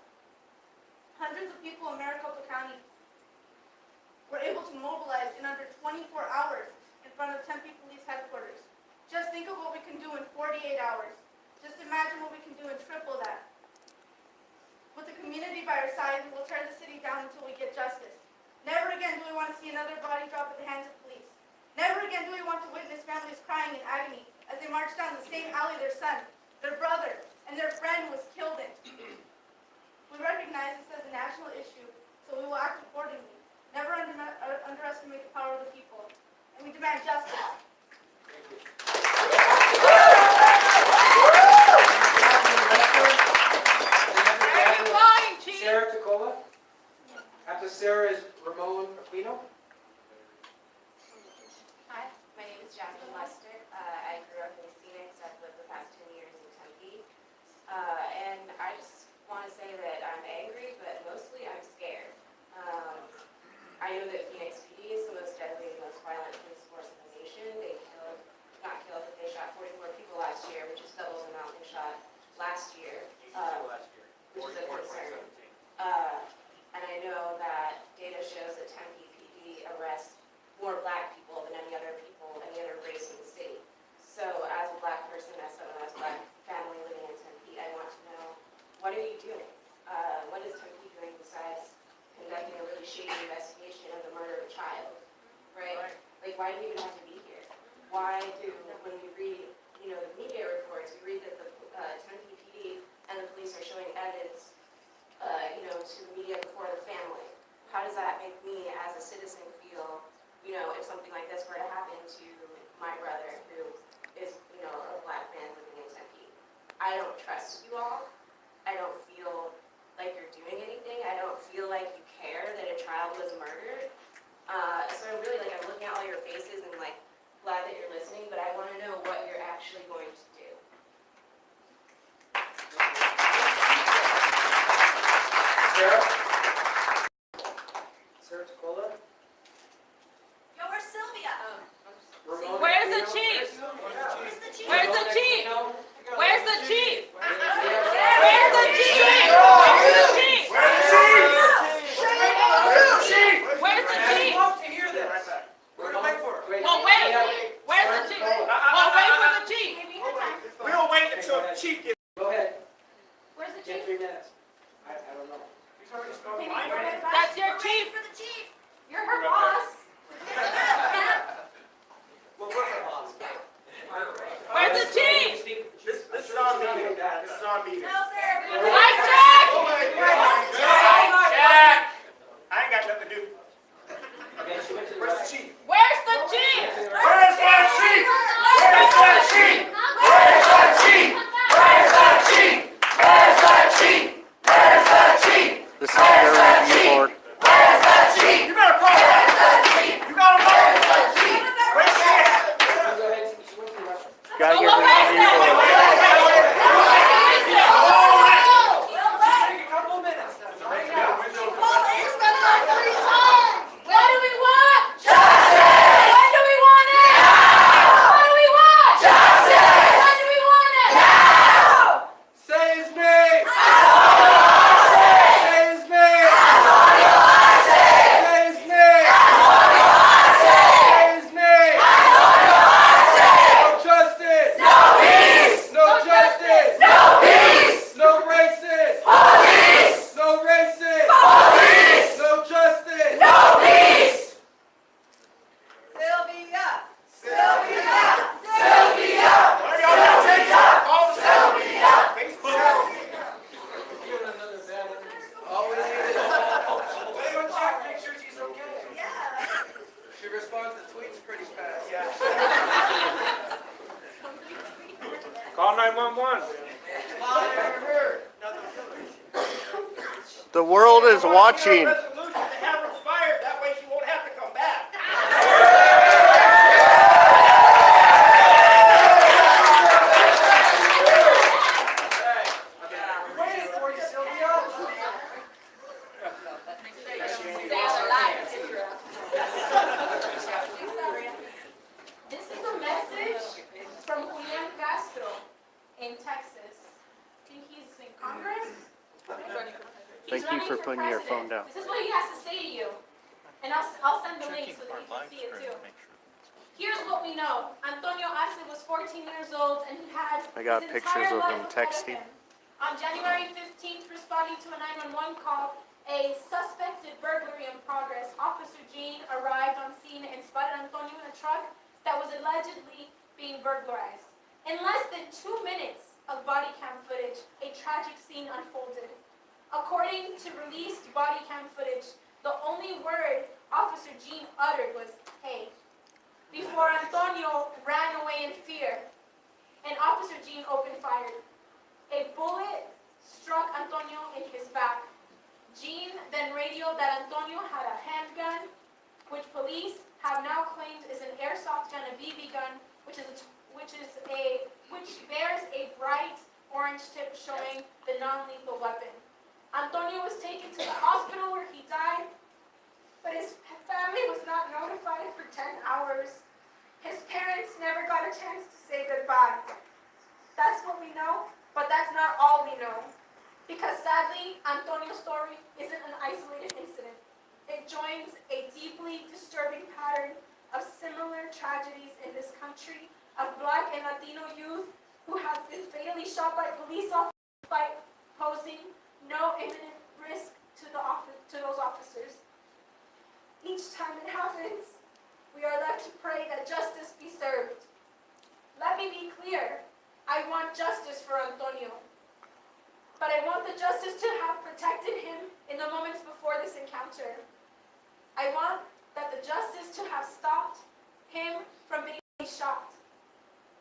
Hundreds of people in Maricopa County were able to mobilize in under 24 hours in front of Tempe Police Headquarters. Just think of what we can do in 48 hours. Just imagine what we can do in triple that. With the community by our side, we will tear the city down until we get justice. Never again do we want to see another body drop at the hands of police. Never again do we want to witness families crying in agony as they march down the same alley their son, their brother, and their friend was killed in. We recognize this as a national issue, so we will act accordingly. Never underestimate the power of the people. And we demand justice. Sarah Tacola. After Sarah is Ramon Aquino. Hi, my name is Jasmine Lester. I grew up in Phoenix. I've lived the past 10 years in Tempe. And I just want to say that I'm angry, but mostly I'm scared. I know that Phoenix PD is the most deadly and most violent police force in the nation. They they shot 44 people last year, which is double the amount they shot last year, which is a concern. And I know that data shows that Tempe PD arrests more black people than any other race in the city. So as a black person, as someone who has a black family living in Tempe, I want to know, what are you doing? What is Tempe doing besides conducting a really shady investigation of the murder of a child? Right? Like, why do we even have to be here? Why do, when we read, the media reports, we read that the Tempe PD and the police are showing evidence to the media before the family. How does that make me as a citizen feel, if something like this were to happen to my brother who is, a black man living in Tempe? I don't trust you all. I don't feel like you're doing anything. I don't feel like you care that a child was murdered. So I'm really I'm looking at all your faces and glad that you're listening, but I want to know what you're actually going to do. Sarah? That's your chief. For the chief. You're her boss. Well, we're the boss. Where's the chief? This is on me. This is on me. No, sir. Mike check! Jack! I ain't got nothing to do. Where's the chief? Where's the chief? Where's my chief? Where's my chief? Where's my chief? Where's my chief? Where's my chief? Where's my chief? This is your review board. Where's my chief? You better call him. You gotta know. Where's he at? Gotta get Well, review board. Take a couple of minutes. That's all right. What do we want? Justice! When do we want it? Now! What do we want? Justice! When do we want it? Now! Say his name. Say his name. Say his name. Say his name. No justice. No peace. No justice. No peace. No racist. Police. No racist. Police. No justice. No peace. Sylvia! Sylvia. Sylvia! Why y'all not TikTok? All the Sylvia. Facebook. Always need it. Anyone check, make sure she's okay. Yeah. She responds to tweets pretty fast. Call 911. The world is watching. Resolution to have her fired. That way she won't have to come back. We're waiting for you, Sylvia. This is a message from Julian Castro in Texas. I think he's in Congress. He's Thank you running for putting your president. phone down. This is what he has to say to you. And I'll send the link so that you can see it too. Here's what we know. Antonio Arce was 14 years old and he had I got his pictures entire of life him ahead of texting. him. On January 15th, responding to a 911 call, a suspected burglary in progress, Officer Jaen arrived on scene and spotted Antonio in a truck that was allegedly being burglarized. In less than 2 minutes of body cam footage, a tragic scene unfolded. According to released body cam footage, the only word Officer Jaen uttered was, "Hey," before Antonio ran away in fear, and Officer Jaen opened fire. A bullet struck Antonio in his back. Jaen then radioed that Antonio had a handgun, which police have now claimed is an airsoft gun, a BB gun, which bears a bright orange tip showing the non-lethal weapon. Antonio was taken to the hospital where he died, but his family was not notified for 10 hours. His parents never got a chance to say goodbye. That's what we know, but that's not all we know. Because sadly, Antonio's story isn't an isolated incident. It joins a deeply disturbing pattern of similar tragedies in this country of Black and Latino youth who have been fatally shot by police officers by posing no imminent risk to those officers. Each time it happens, we are left to pray that justice be served. Let me be clear, I want justice for Antonio. But I want the justice to have protected him in the moments before this encounter. I want that the justice to have stopped him from being shot.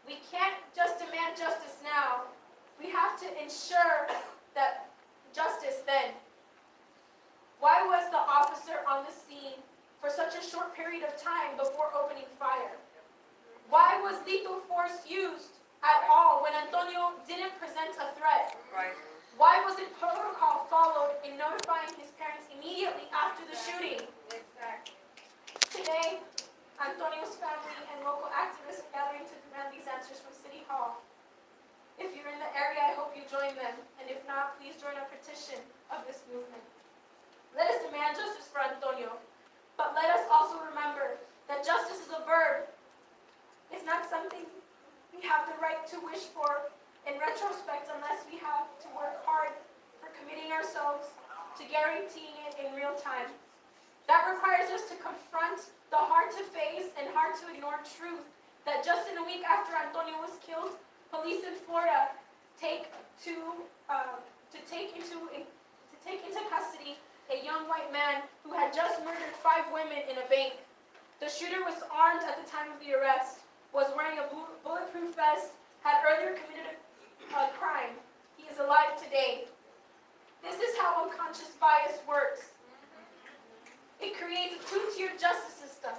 We can't just demand justice now. We have to ensure that justice then. Why was the officer on the scene for such a short period of time before opening fire? Why was lethal force used at all when Antonio didn't present a threat? Right. Why wasn't protocol followed in notifying his parents immediately after the shooting? Exactly. Today, Antonio's family and local activists are gathering to demand these answers from City Hall. If you're in the area, I hope you join them, and if not, please join a petition of this movement. Let us demand justice for Antonio, but let us also remember that justice is a verb. It's not something we have the right to wish for in retrospect unless we have to work hard for committing ourselves to seeing it in real time. That requires us to confront the hard-to-face and hard-to-ignore truth that just in a week after Antonio was killed, police in Florida take into custody a young white man who had just murdered 5 women in a bank. The shooter was armed at the time of the arrest, was wearing a bulletproof vest, had earlier committed a crime. He is alive today. This is how unconscious bias works. It creates a two-tiered justice system.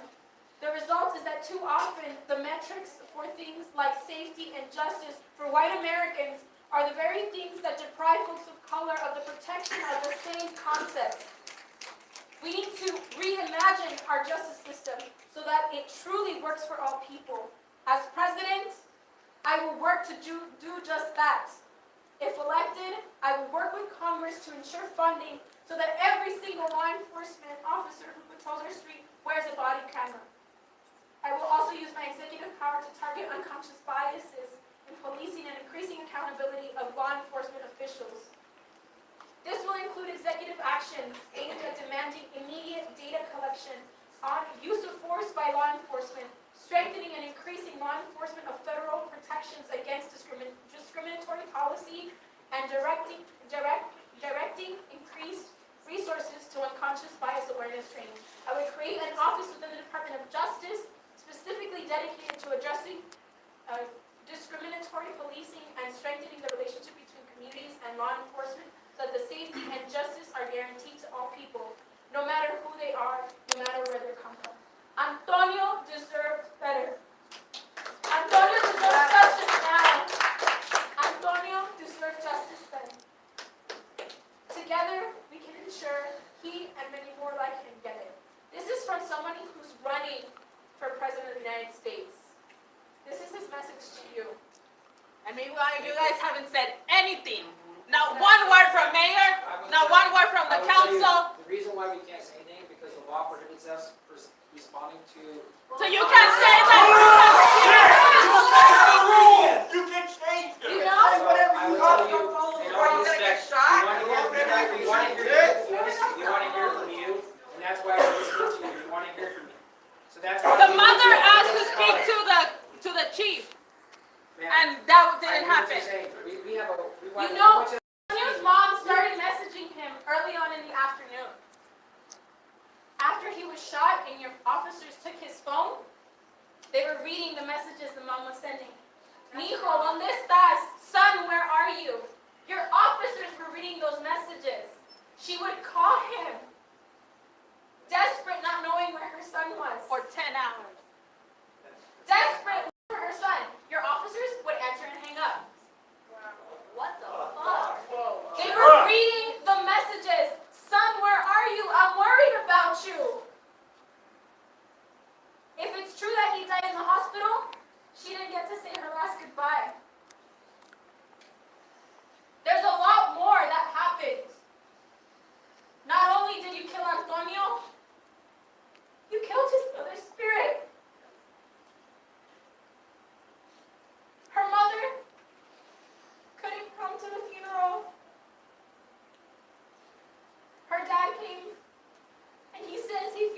The result is that too often the metrics for things like safety and justice for white Americans are the very things that deprive folks of color of the protection of the same concepts. We need to reimagine our justice system so that it truly works for all people. As president, I will work to do just that. If elected, I will work with Congress to ensure funding so that every single law enforcement officer who patrols our street wears a body camera. I will also use my executive power to target unconscious biases in policing and increasing accountability of law enforcement officials. This will include executive actions aimed at demanding immediate data collection on use of force by law enforcement, strengthening and increasing law enforcement of federal protections against discriminatory policy, and directing increased resources to unconscious bias awareness training. I would create an office within the Department of Justice specifically dedicated to addressing discriminatory policing and strengthening the relationship between communities and law enforcement so that the safety and justice are guaranteed to all people, no matter who they are, no matter where they come from. Antonio deserved better. Antonio deserves justice now. Antonio deserves justice then. Together, we can ensure he and many more like him get it. This is from someone who's running for President of the United States. This is his message to you. And meanwhile, you guys haven't said anything. Not one word from mayor, not one word from the council. The reason why we can't say anything because the law prohibits us from responding to. So you can't say that. You can change it. You know? I will tell you, in all respect, we want to hear from you, and that's why we're listening to you. We want to hear from you. So that's why The mother asked to speak to the chief, and that didn't happen. You know, Antonio's mom started messaging him early on in the afternoon. After he was shot and your officers took his phone, they were reading the messages the mom was sending. Mijo, ¿dónde estás? Son, where are you? Your officers were reading those messages. She would call him, desperate, not knowing where her son was. For 10 hours. Desperate for her son. Your officers would answer and hang up. What the fuck? They were reading the messages. Son, where are you? I'm worried about you. If it's true that he died in the hospital, she didn't get to say her last goodbye. There's a lot more that happened. Not only did you kill Antonio, you killed his mother's spirit. Her mother couldn't come to the funeral. Her dad came, and he says he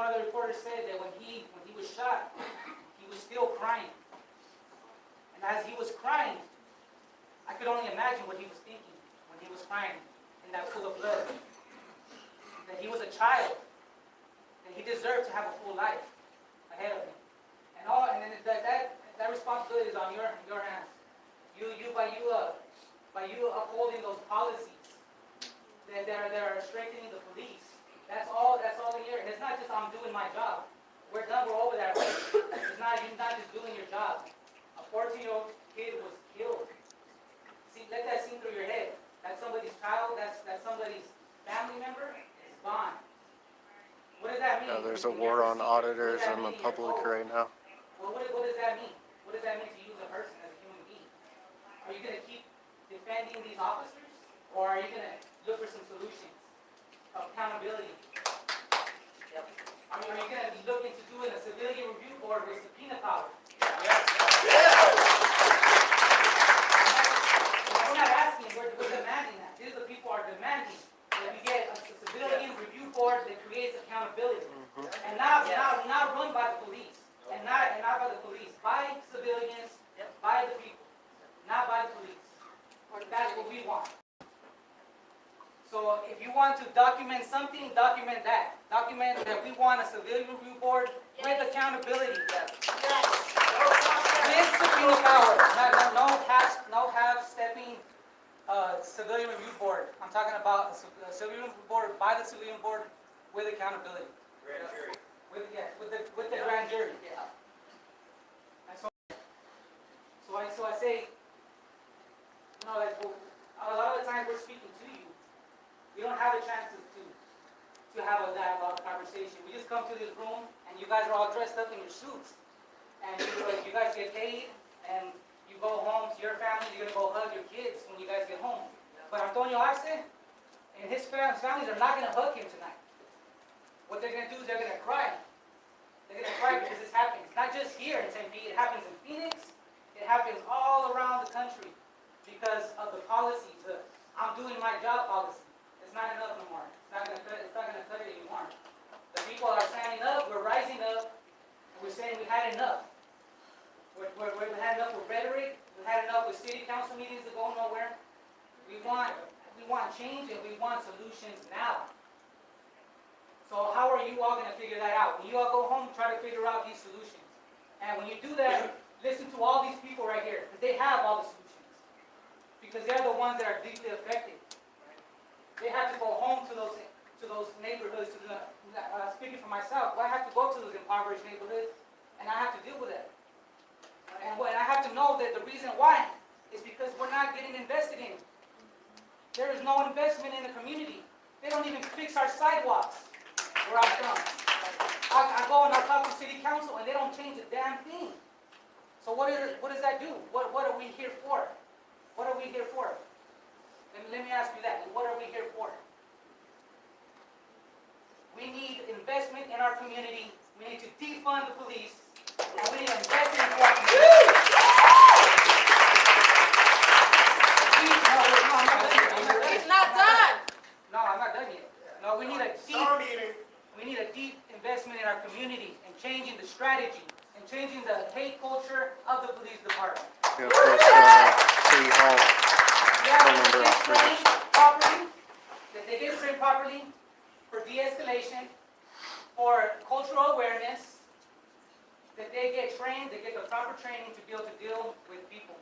one of the reporters said that when he was shot, he was still crying. And as he was crying, I could only imagine what he was thinking when he was crying in that pool of blood. That he was a child, that he deserved to have a full life ahead of him. And then that responsibility is on your hands. By you upholding those policies that are strengthening the police. That's all the year. It's not just I'm doing my job. We're done. We're over that. You're not just doing your job. A 14-year-old kid was killed. See, let that sink through your head. That's somebody's child. That's somebody's family member. Is gone. What does that mean? Yeah, there's a war on auditors in the public right now. Well, what does that mean? What does that mean to you as a person, as a human being? Are you going to keep defending these officers, or are you going to look for some solutions of accountability? Yep. I mean, are you going to look into doing a civilian review board with subpoena power? Yes. We're not asking, we're demanding that. These are the people are demanding that we get a civilian review board that creates accountability. And not run by the police. And not by the police. By civilians, by the people. Not by the police. That's what we want. So if you want to document something, document that. Document that we want a civilian review board with accountability. Yes. With subpoena power. No half-stepping civilian review board. I'm talking about a civilian review board by the civilian board with accountability. Grand jury. With the grand jury. Yeah. So I say, you know, like, a lot of the times we're speaking to you. We don't have a chance to have a dialogue, conversation. We just come to this room, and you guys are all dressed up in your suits. And you guys get paid, and you go home to your family, you're going to go hug your kids when you guys get home. But Antonio Arce and his families are not going to hug him tonight. What they're going to do is they're going to cry. They're going to cry because this happens. Not just here in Tempe, it happens in Phoenix. It happens all around the country because of the policies, the I'm doing my job policy. It's not enough no more. It's not going to cut it anymore. The people are standing up, we're rising up, and we're saying we had enough. We had enough with rhetoric, we had enough with city council meetings that go nowhere. We want change and we want solutions now. So how are you all going to figure that out? When you all go home, try to figure out these solutions. And when you do that, listen to all these people right here, because they have all the solutions. Because they're the ones that are deeply affected. They have to go home to those neighborhoods. Speaking for myself, I have to go to those impoverished neighborhoods, and I have to deal with it. And I have to know that the reason why is because we're not getting invested in. There is no investment in the community. They don't even fix our sidewalks where I'm from. I go and I talk to city council, and they don't change a damn thing. So what does that do? What are we here for? What are we here for? Let me ask you that. What are we here for? We need investment in our community. We need to defund the police. And we need to invest in our community. He's not done. No, I'm not done yet. No, we need a deep investment in our community and changing the strategy and changing the hate culture of the police department. Yeah, of course, City Hall. Yeah, they get trained properly, that they get trained properly for de-escalation, for cultural awareness, that they get trained, they get the proper training to be able to deal with people.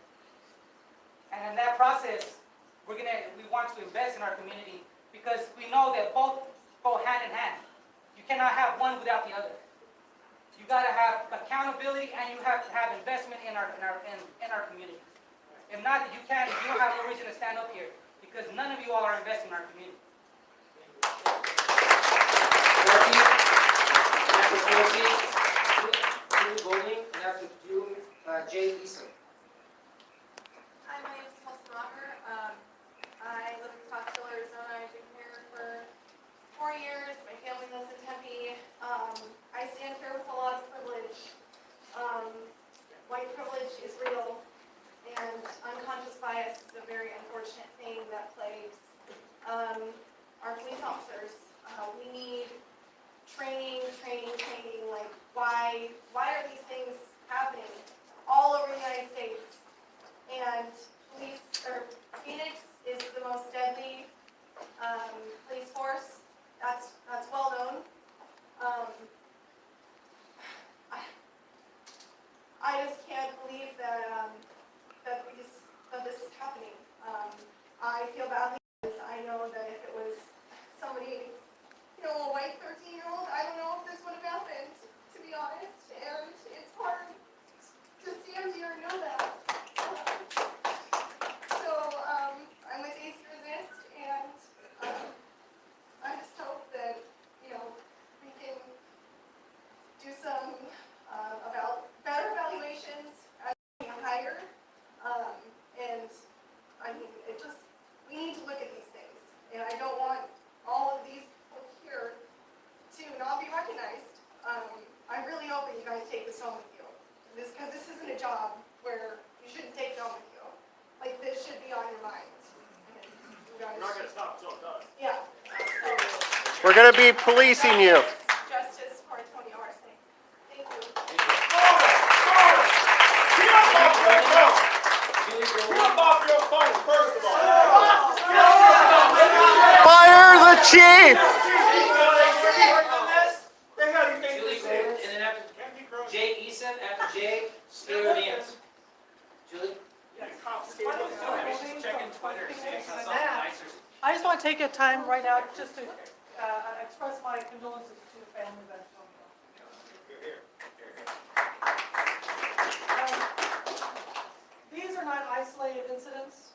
And in that process, we want to invest in our community because we know that both go hand in hand. You cannot have one without the other. You got to have accountability and you have to have investment in our community. If not, you don't have no reason to stand up here because none of you all are investing in our community. Jay Eason. Hi, my name is Police Moir. I live in Scottsdale, Arizona. I've been here for 4 years. My family lives in Tempe. I stand here with a lot of privilege. White privilege is real, and unconscious bias is a very unfortunate thing that plagues that's well known. I just can't believe that that this is happening. I feel badly because I know that if it was somebody, a white 13-year-old, I don't know if this would have happened, to be honest. And it's hard to stand here and know that. So I'm with Ace Resist, and I just hope that we can do some better evaluations as we hire. And I mean, we need to look at these things. And I don't want all of these people here to not be recognized. I'm really hoping you guys take this home with you. Because this isn't a job where you shouldn't take it home with you. Like, this should be on your mind. You're not going to stop until it does. Yeah. We're going to be policing you. Justice for Tony Arce. Thank you. Fire the chief! Julie, and then after Jay Eason, after Jay, Taylor Dance. Julie? I just want to take a time right now just to express my condolences to the family of Antonio. These are not isolated incidents.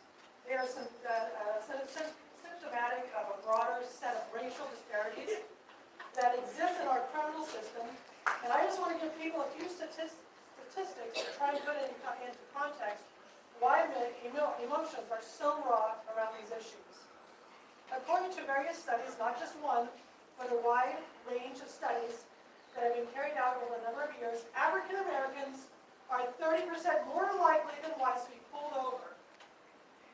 They are symptomatic of a broader set of racial disparities that exist in our criminal system. And I just want to give people a few statistics to try and put it into context why emotions are so raw around these issues. According to various studies, not just one, but a wide range of studies that have been carried out over a number of years, African Americans are 30% more likely than whites to be pulled over.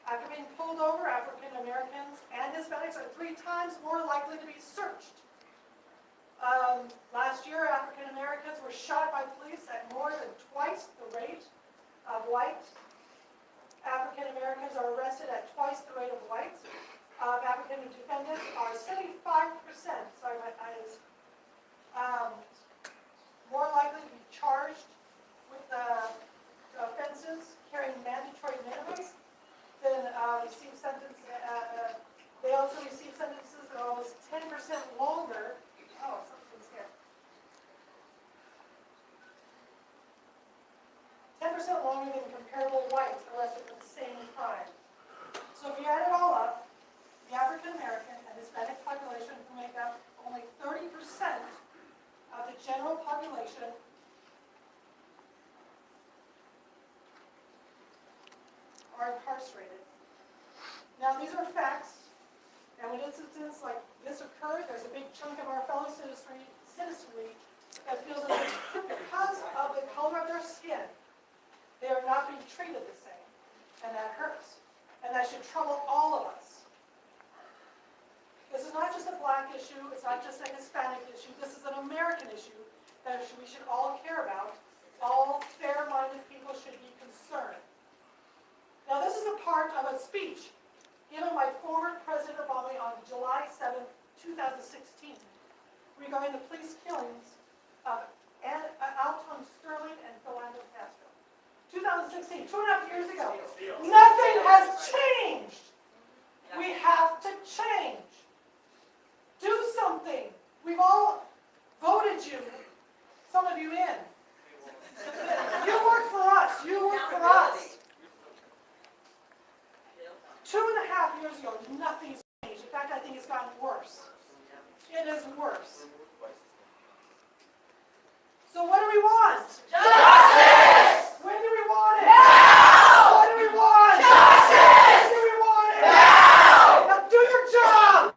After being pulled over, African Americans and Hispanics are 3 times more likely to be searched. Last year, African Americans were shot by police at more than twice the rate of white. African Americans are arrested at twice the rate of whites. African defendants are 75%, sorry, my eyes, more likely to be charged with offenses carrying mandatory minimums than receive sentences. They also receive sentences that are almost 10% longer. Oh, something's here. 10% longer than comparable whites arrested for the same crime. So if you add it all up, the African American and Hispanic population, who make up only 30% of the general population, are incarcerated. Now, these are facts, and when incidents like this occur, there's a big chunk of our fellow citizenry that feels that because of the color of their skin, they are not being treated the same, and that hurts, and that should trouble all of us. This is not just a black issue, it's not just a Hispanic issue, this is an American issue that we should all care about. All fair-minded people should be concerned. Now, this is a part of a speech given by former President Obama on July 7, 2016, regarding the police killings of Alton Sterling and Philando Castro. 2016, 2.5 years ago. Nothing has changed. We have to change. Do something. We've all voted you, some of you in. You work for us. You work for us. 2.5 years ago, nothing's changed. In fact, I think it's gotten worse. It is worse. So what do we want? Justice! When do we want it? Now! What do we want? Justice! When do we want it? Now! Now do your job!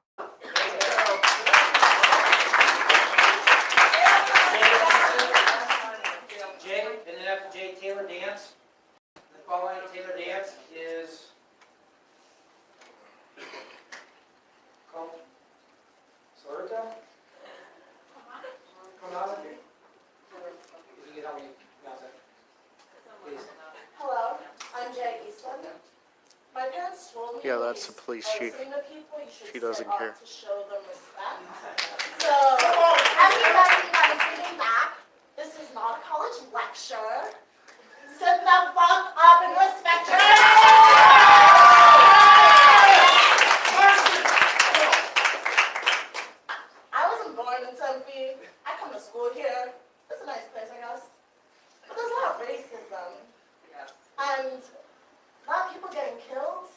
Jay, and then after Jay, Taylor Dance. The following Taylor Dance is called Sorita? Kamala? If you can help me pronounce that. Please. Hello, I'm Jay Eastland. My parents told me Yeah, that's the police chief. listening to people, you should She doesn't sit up care. to show them respect. born in Tempe. I come to school here. It's a nice place, I guess. But there's a lot of racism. And a lot of people getting killed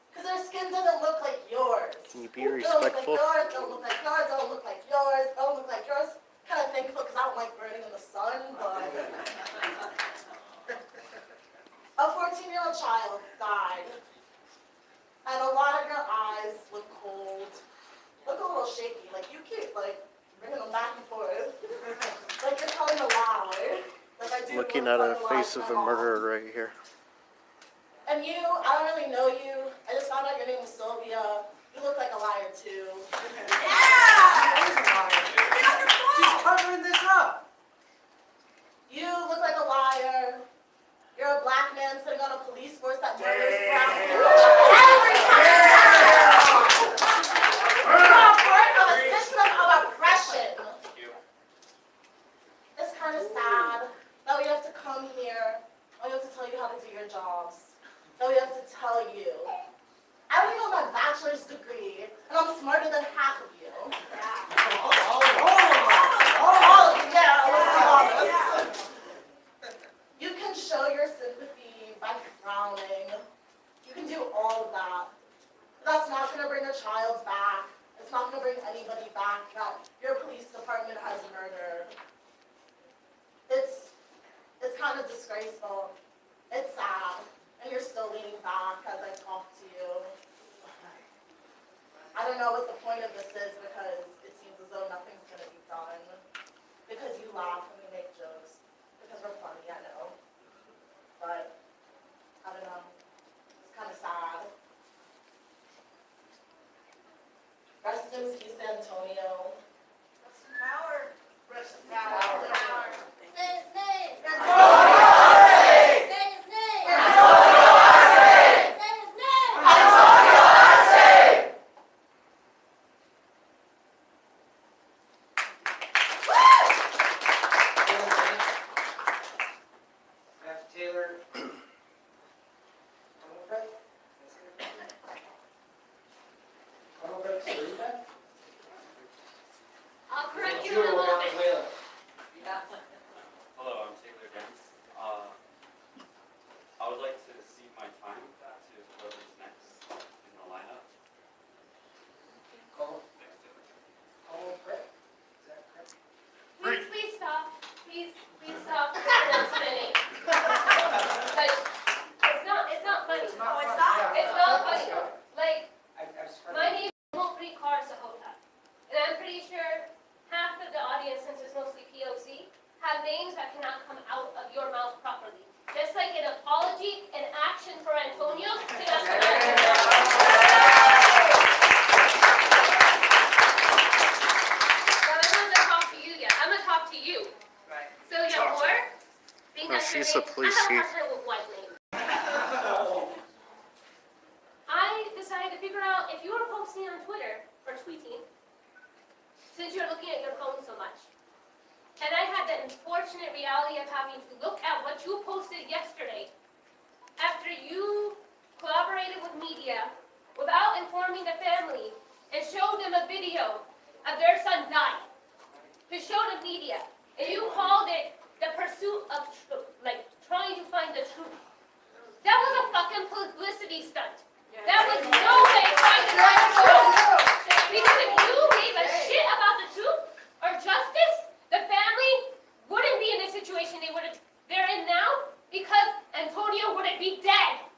because their skin doesn't look like yours. Can you be respectful? Don't look like yours, don't look like yours, don't look like yours. Kind of thankful because I don't like burning in the sun, but a 14-year-old child died. And a lot of your eyes look cold. Look a little shaky. Like you keep bringing them back and forth. Like you're telling a lie. Like I do. Looking at a face of a murderer right here. And you, I don't really know you. I just found out your name was Sylvia. You look like a liar too. Yeah! She's covering this up. You look like a liar. You're a black man sitting on a police force that murders brown people. Every time. You are part of a system of oppression. It's kind of sad that we have to come here and we have to tell you how to do your jobs. That we have to tell you. I don't even have my bachelor's degree, and I'm smarter than half of you. Yeah. All of you, yeah. You can show your sympathy by frowning. You can do all of that. But that's not going to bring a child back. It's not going to bring anybody back that your police department has murdered. It's kind of disgraceful. It's sad. And you're still leaning back as I talk to you. I don't know what the point of this is because it seems as though nothing's going to be done. Because you laugh and we make jokes. Because we're funny, I know. But, I don't know. It's kind of sad. Rest in peace, Antonio. Rest in power. Rest in power. Say his name. Say his name. I'll correct you in a moment. Hello, I'm Taylor Jaen. I would like to cede my time to whoever's next in the lineup. Please stop. Please stop for one minute. Like, it's not funny. No, it's not. It's not funny. Like, my name won't bring cars to Hota. And I'm pretty sure half of the audience, since it's mostly POC, have names that cannot come out of your mouth properly. Just like an apology and action for Antonio cannot come out of your mouth. Now, I'm not gonna talk to you yet. I'm gonna talk to you. Sylvia Moir, being that she's your the name, police I chief. have a hard time with white names. I decided to figure out if you were posting on Twitter or tweeting, since you're looking at your phone so much. And I had the unfortunate reality of having to look at what you posted yesterday after you collaborated with media without informing the family and showed them a video of their son dying. To show the media. And you called it the pursuit of truth, like trying to find the truth. That was a fucking publicity stunt. That was no way trying to find the truth. Because if you gave a shit about the truth or justice, the family wouldn't be in the situation they're in now because Antonio wouldn't be dead.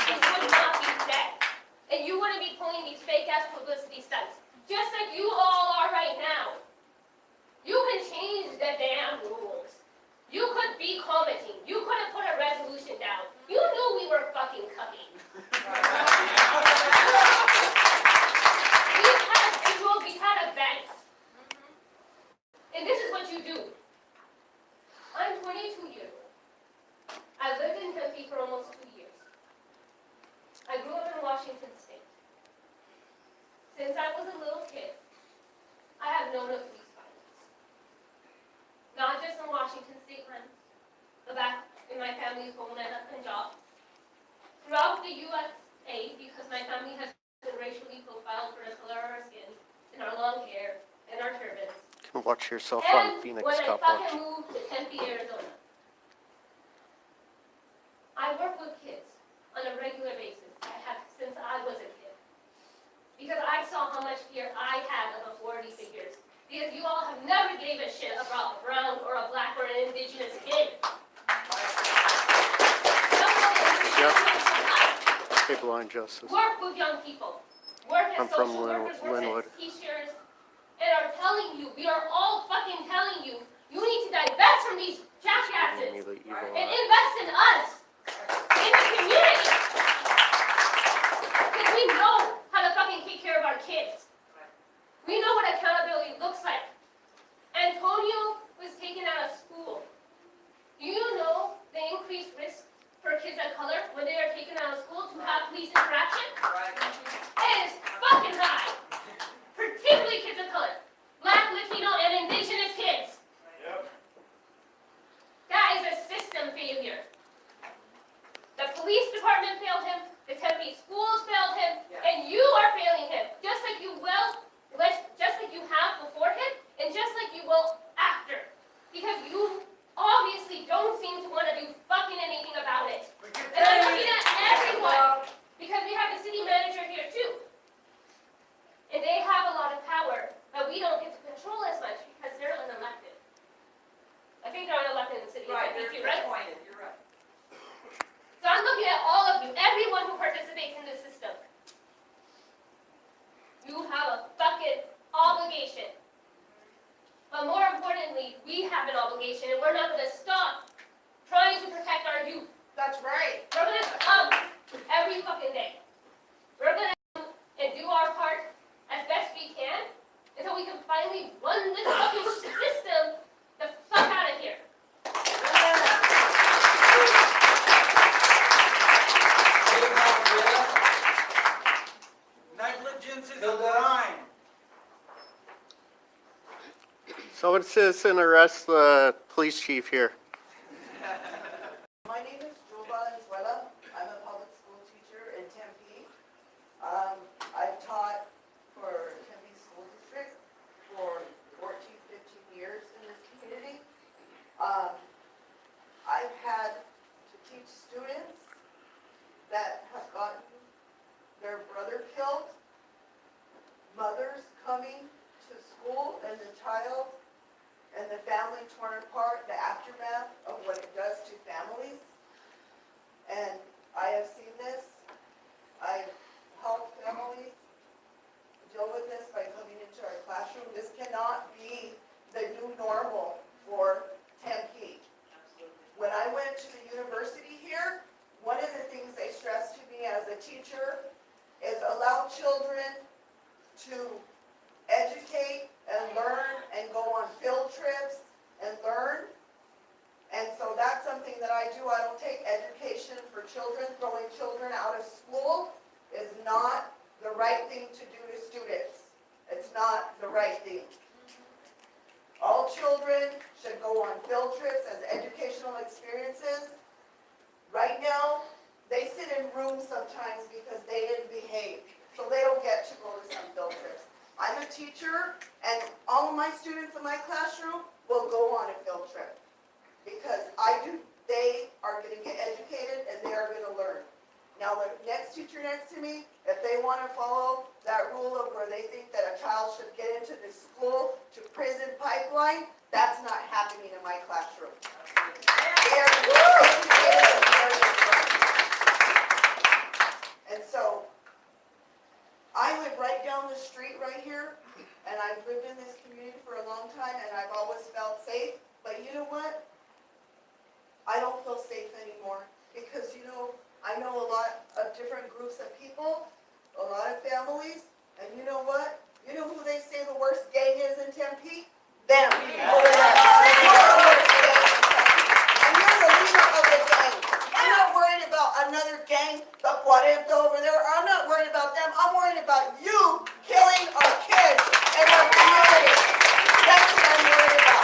He would not be dead. And you wouldn't be pulling these fake ass publicity stunts. Just like you all are right now. You can change the damn rules. You could be commenting. You could have put a resolution down. You knew we were fucking coming. We've had visuals, we've had events. And this is what you do. I'm 22 years old. I lived in Tempe for almost 2 years. I grew up in Washington State. Since I was a little kid, I have known of police violence. Not just in Washington State land, but back in my family's homeland of Punjab. Throughout the USA, because my family has been racially profiled for the color of our skin, Don't watch yourself on Phoenix when I Cop fucking Watch. moved to Tempe, Arizona, I work with kids on a regular basis. I have since I was a kid. Because I saw how much fear I had of authority figures. Because you all have never gave a shit about a brown or a black or an indigenous kid. Big line, Joseph. Work with young people. Work as I'm from social workers, work Linwood. as teachers, and are telling you, we are all fucking telling you, you need to divest from these jackasses and invest in us, in the community. Because we know how to fucking take care of our kids. We know what accountability looks like. Antonio was taken out of school. Do you know the increased risk for kids of color when they are taken out of school to have police interaction? It is fucking high. Particularly kids of color. Black, Latino, and indigenous kids. That is a system failure. The police department failed him, the Tempe schools failed him, and you are failing him. Just like you have before him, and just like you will after. Because you obviously don't seem to want to do fucking anything about it. And I'm looking at everyone, because we have the city manager here too. And they have a lot of power, but we don't get to control as much because they're unelected. I think they're unelected in the city. Right, You're they're right. appointed, you're right. So I'm looking at all of you, everyone who participates in this system. You have a fucking obligation. But more importantly, we have an obligation, and we're not going to stop trying to protect our youth. That's right. We're going to come every fucking day. We're going to come and do our part as best we can until we can finally run this fucking system the fuck out of here. Negligence is a crime. Someone citizen arrest the police chief here. My name is Valenzuela. I'm a public school teacher in Tempe. I've taught for Tempe School District for 14, 15 years in this community. I've had to teach students that have gotten their brother killed, mothers coming to school and the child and the family torn apart, the aftermath of what it does to families. And I have seen this. I've helped families deal with this by coming into our classroom. This cannot be the new normal for Tempe. When I went to the university here, one of the things they stressed to me as a teacher is allow children to educate and learn and go on field trips and learn. And so that's something that I do. I don't take education for children. Throwing children out of school is not the right thing to do to students. It's not the right thing. All children should go on field trips as educational experiences. Right now, they sit in rooms sometimes because they didn't behave. So they don't get to go to some field trips. I'm a teacher, and all of my students in my classroom will go on a field trip because they are going to get educated and they are going to learn. Now, the next teacher next to me, if they want to follow that rule of where they think that a child should get into the school to prison pipeline, that's not happening in my classroom. They are educated and they are learning. And so, I live right down the street right here, and I've lived in this community for a long time, and I've always felt safe. But you know what? I don't feel safe anymore because, I know a lot of different groups of people, a lot of families, and you know what? You know who they say the worst gang is in Tempe? Them. Over there. You're the worst gang in Tempe. And you're the leader of the gang. I'm not worried about another gang, the 40 over there. I'm not worried about them. I'm worried about you killing our kids and our community. That's what I'm worried about.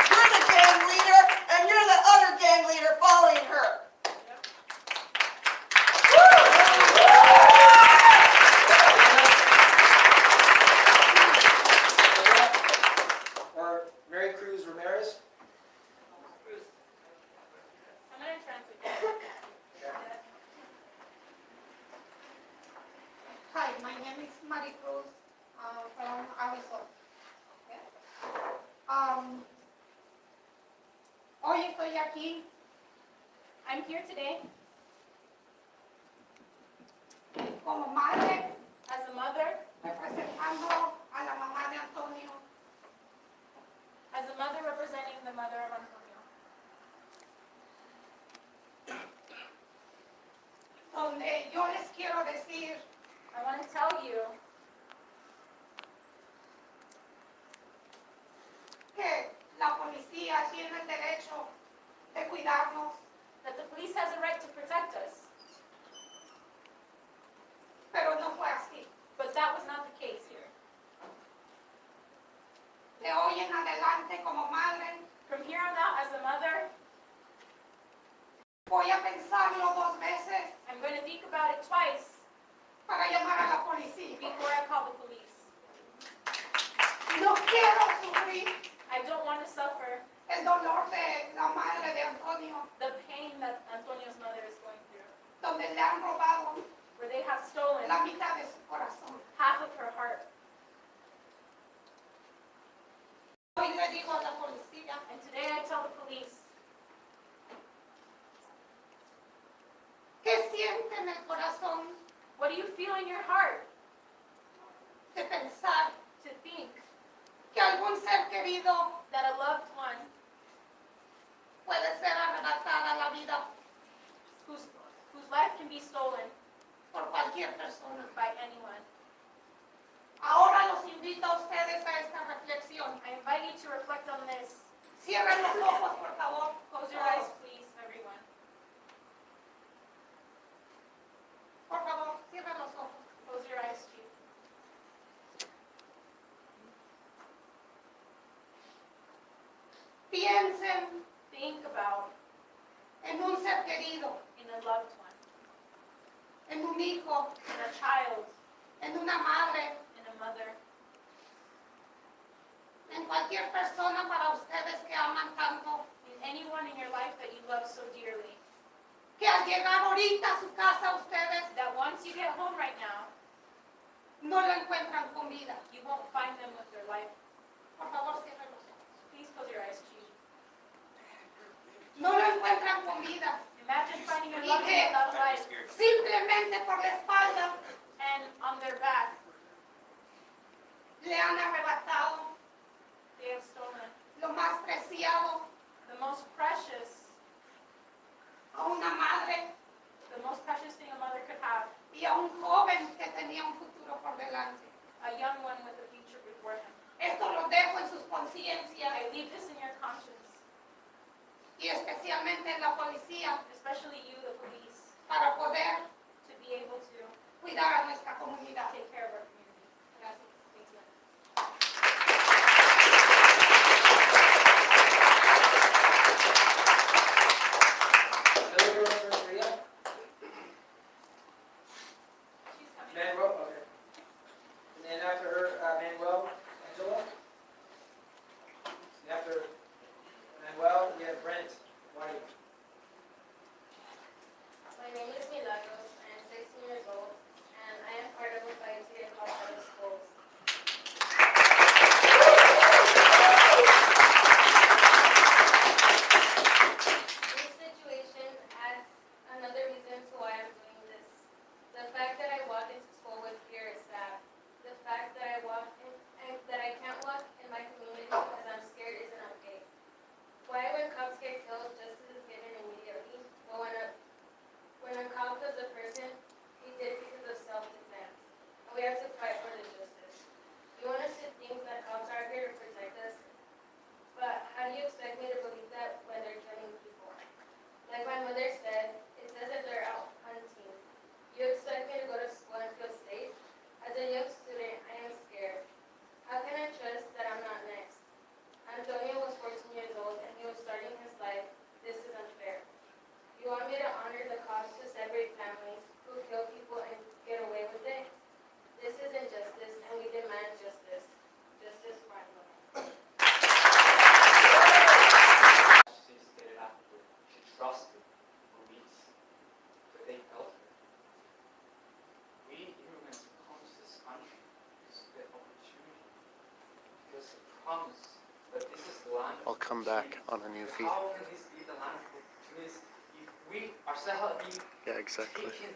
You're the gang leader, and you're the other gang leader following her. estoy aquí I'm here today como madre as a mother, representando a la mamá de Antonio, representing the mother of Antonio, donde yo les quiero decir I want to tell you que la policía tiene el derecho de cuidarnos, that the police has a right to protect us, pero no fue así. but that was not the case here. De hoy en adelante como madre From here on out, as a mother, voy a pensarlo 2 veces I'm going to think about it twice para llamar a la policía. before I call the police. No quiero sufrir I don't want to suffer el dolor de la madre de Antonio, the pain that Antonio's mother is going through, donde le han robado where they have stolen la mitad de su corazón. half of her heart. Hoy le digo a la policía And today I tell the police, ¿qué siente en el corazón what do you feel in your heart de pensar to think que algún ser querido that a loved one puede ser arrebatada la vida whose life can be stolen por cualquier persona? by anyone? Ahora los invito a ustedes a esta reflexión. I invite you to reflect on this. Cierren los ojos, por favor. Close your eyes, please, everyone. Por favor, cierren los ojos. Close your eyes, Chief. Piensen Think about en un ser querido, in a loved one, en un hijo, in a child, en una madre, in a mother, en cualquier persona para ustedes que aman tanto, in anyone in your life that you love so dearly. que al llegar ahorita a su casa ustedes That once you get home right now, no lo encuentran con vida. you won't find them with their life. Por favor, cierren los ojos. Please close your eyes, Chief. No lo encuentran con vida. Imagine finding your Y loved one que without life simplemente por la espalda and on their back le han arrebatado they have stolen lo más preciado the most precious, a una madre the most precious thing a mother could have, y a un joven que tenía un futuro por delante. a young one with a future before him. Esto lo dejo en sus conciencias I leave this in your conscience, y especialmente en la policía especially you, the police, para poder to be able to cuidar a nuestra comunidad. take care of our community. Gracias. Thank you. Another girl for Maria? She's coming. Manuel, okay. And then after her, Manuel, Angela. And after Manuel, we have Brent White. My name is Milagros. I am 16 years old, and I am part of a fight to get help out of schools. This situation adds another reason to why I'm doing this. The fact that I walk into school with fear is sad. The fact that I can't walk in my community because I'm scared isn't okay. Why when cops get killed, justice is given immediately, but when a cop kills a person, he did it because of self-defense, and we have to fight for the justice. You want us to think that cops are here to protect us, but how do you expect me to believe that when they're killing people? Like my mother said, it says that they're out hunting. You expect me to go to school and feel safe? As a young student, I am scared. How can I trust that I'm not next? Antonio was 14 years old and he was starting his life. This is unfair. You want me to honor the cops to separate families who kill people and get away with it? This is injustice and we demand justice. Justice for Antonio. She stated afterward she trusted police, but they failed her. We immigrants come to this country because of the opportunity, because the promise that this is the land of I'll come back on a new feed. How can this be the land of opportunities. If we ourselves have been Yeah, exactly. taken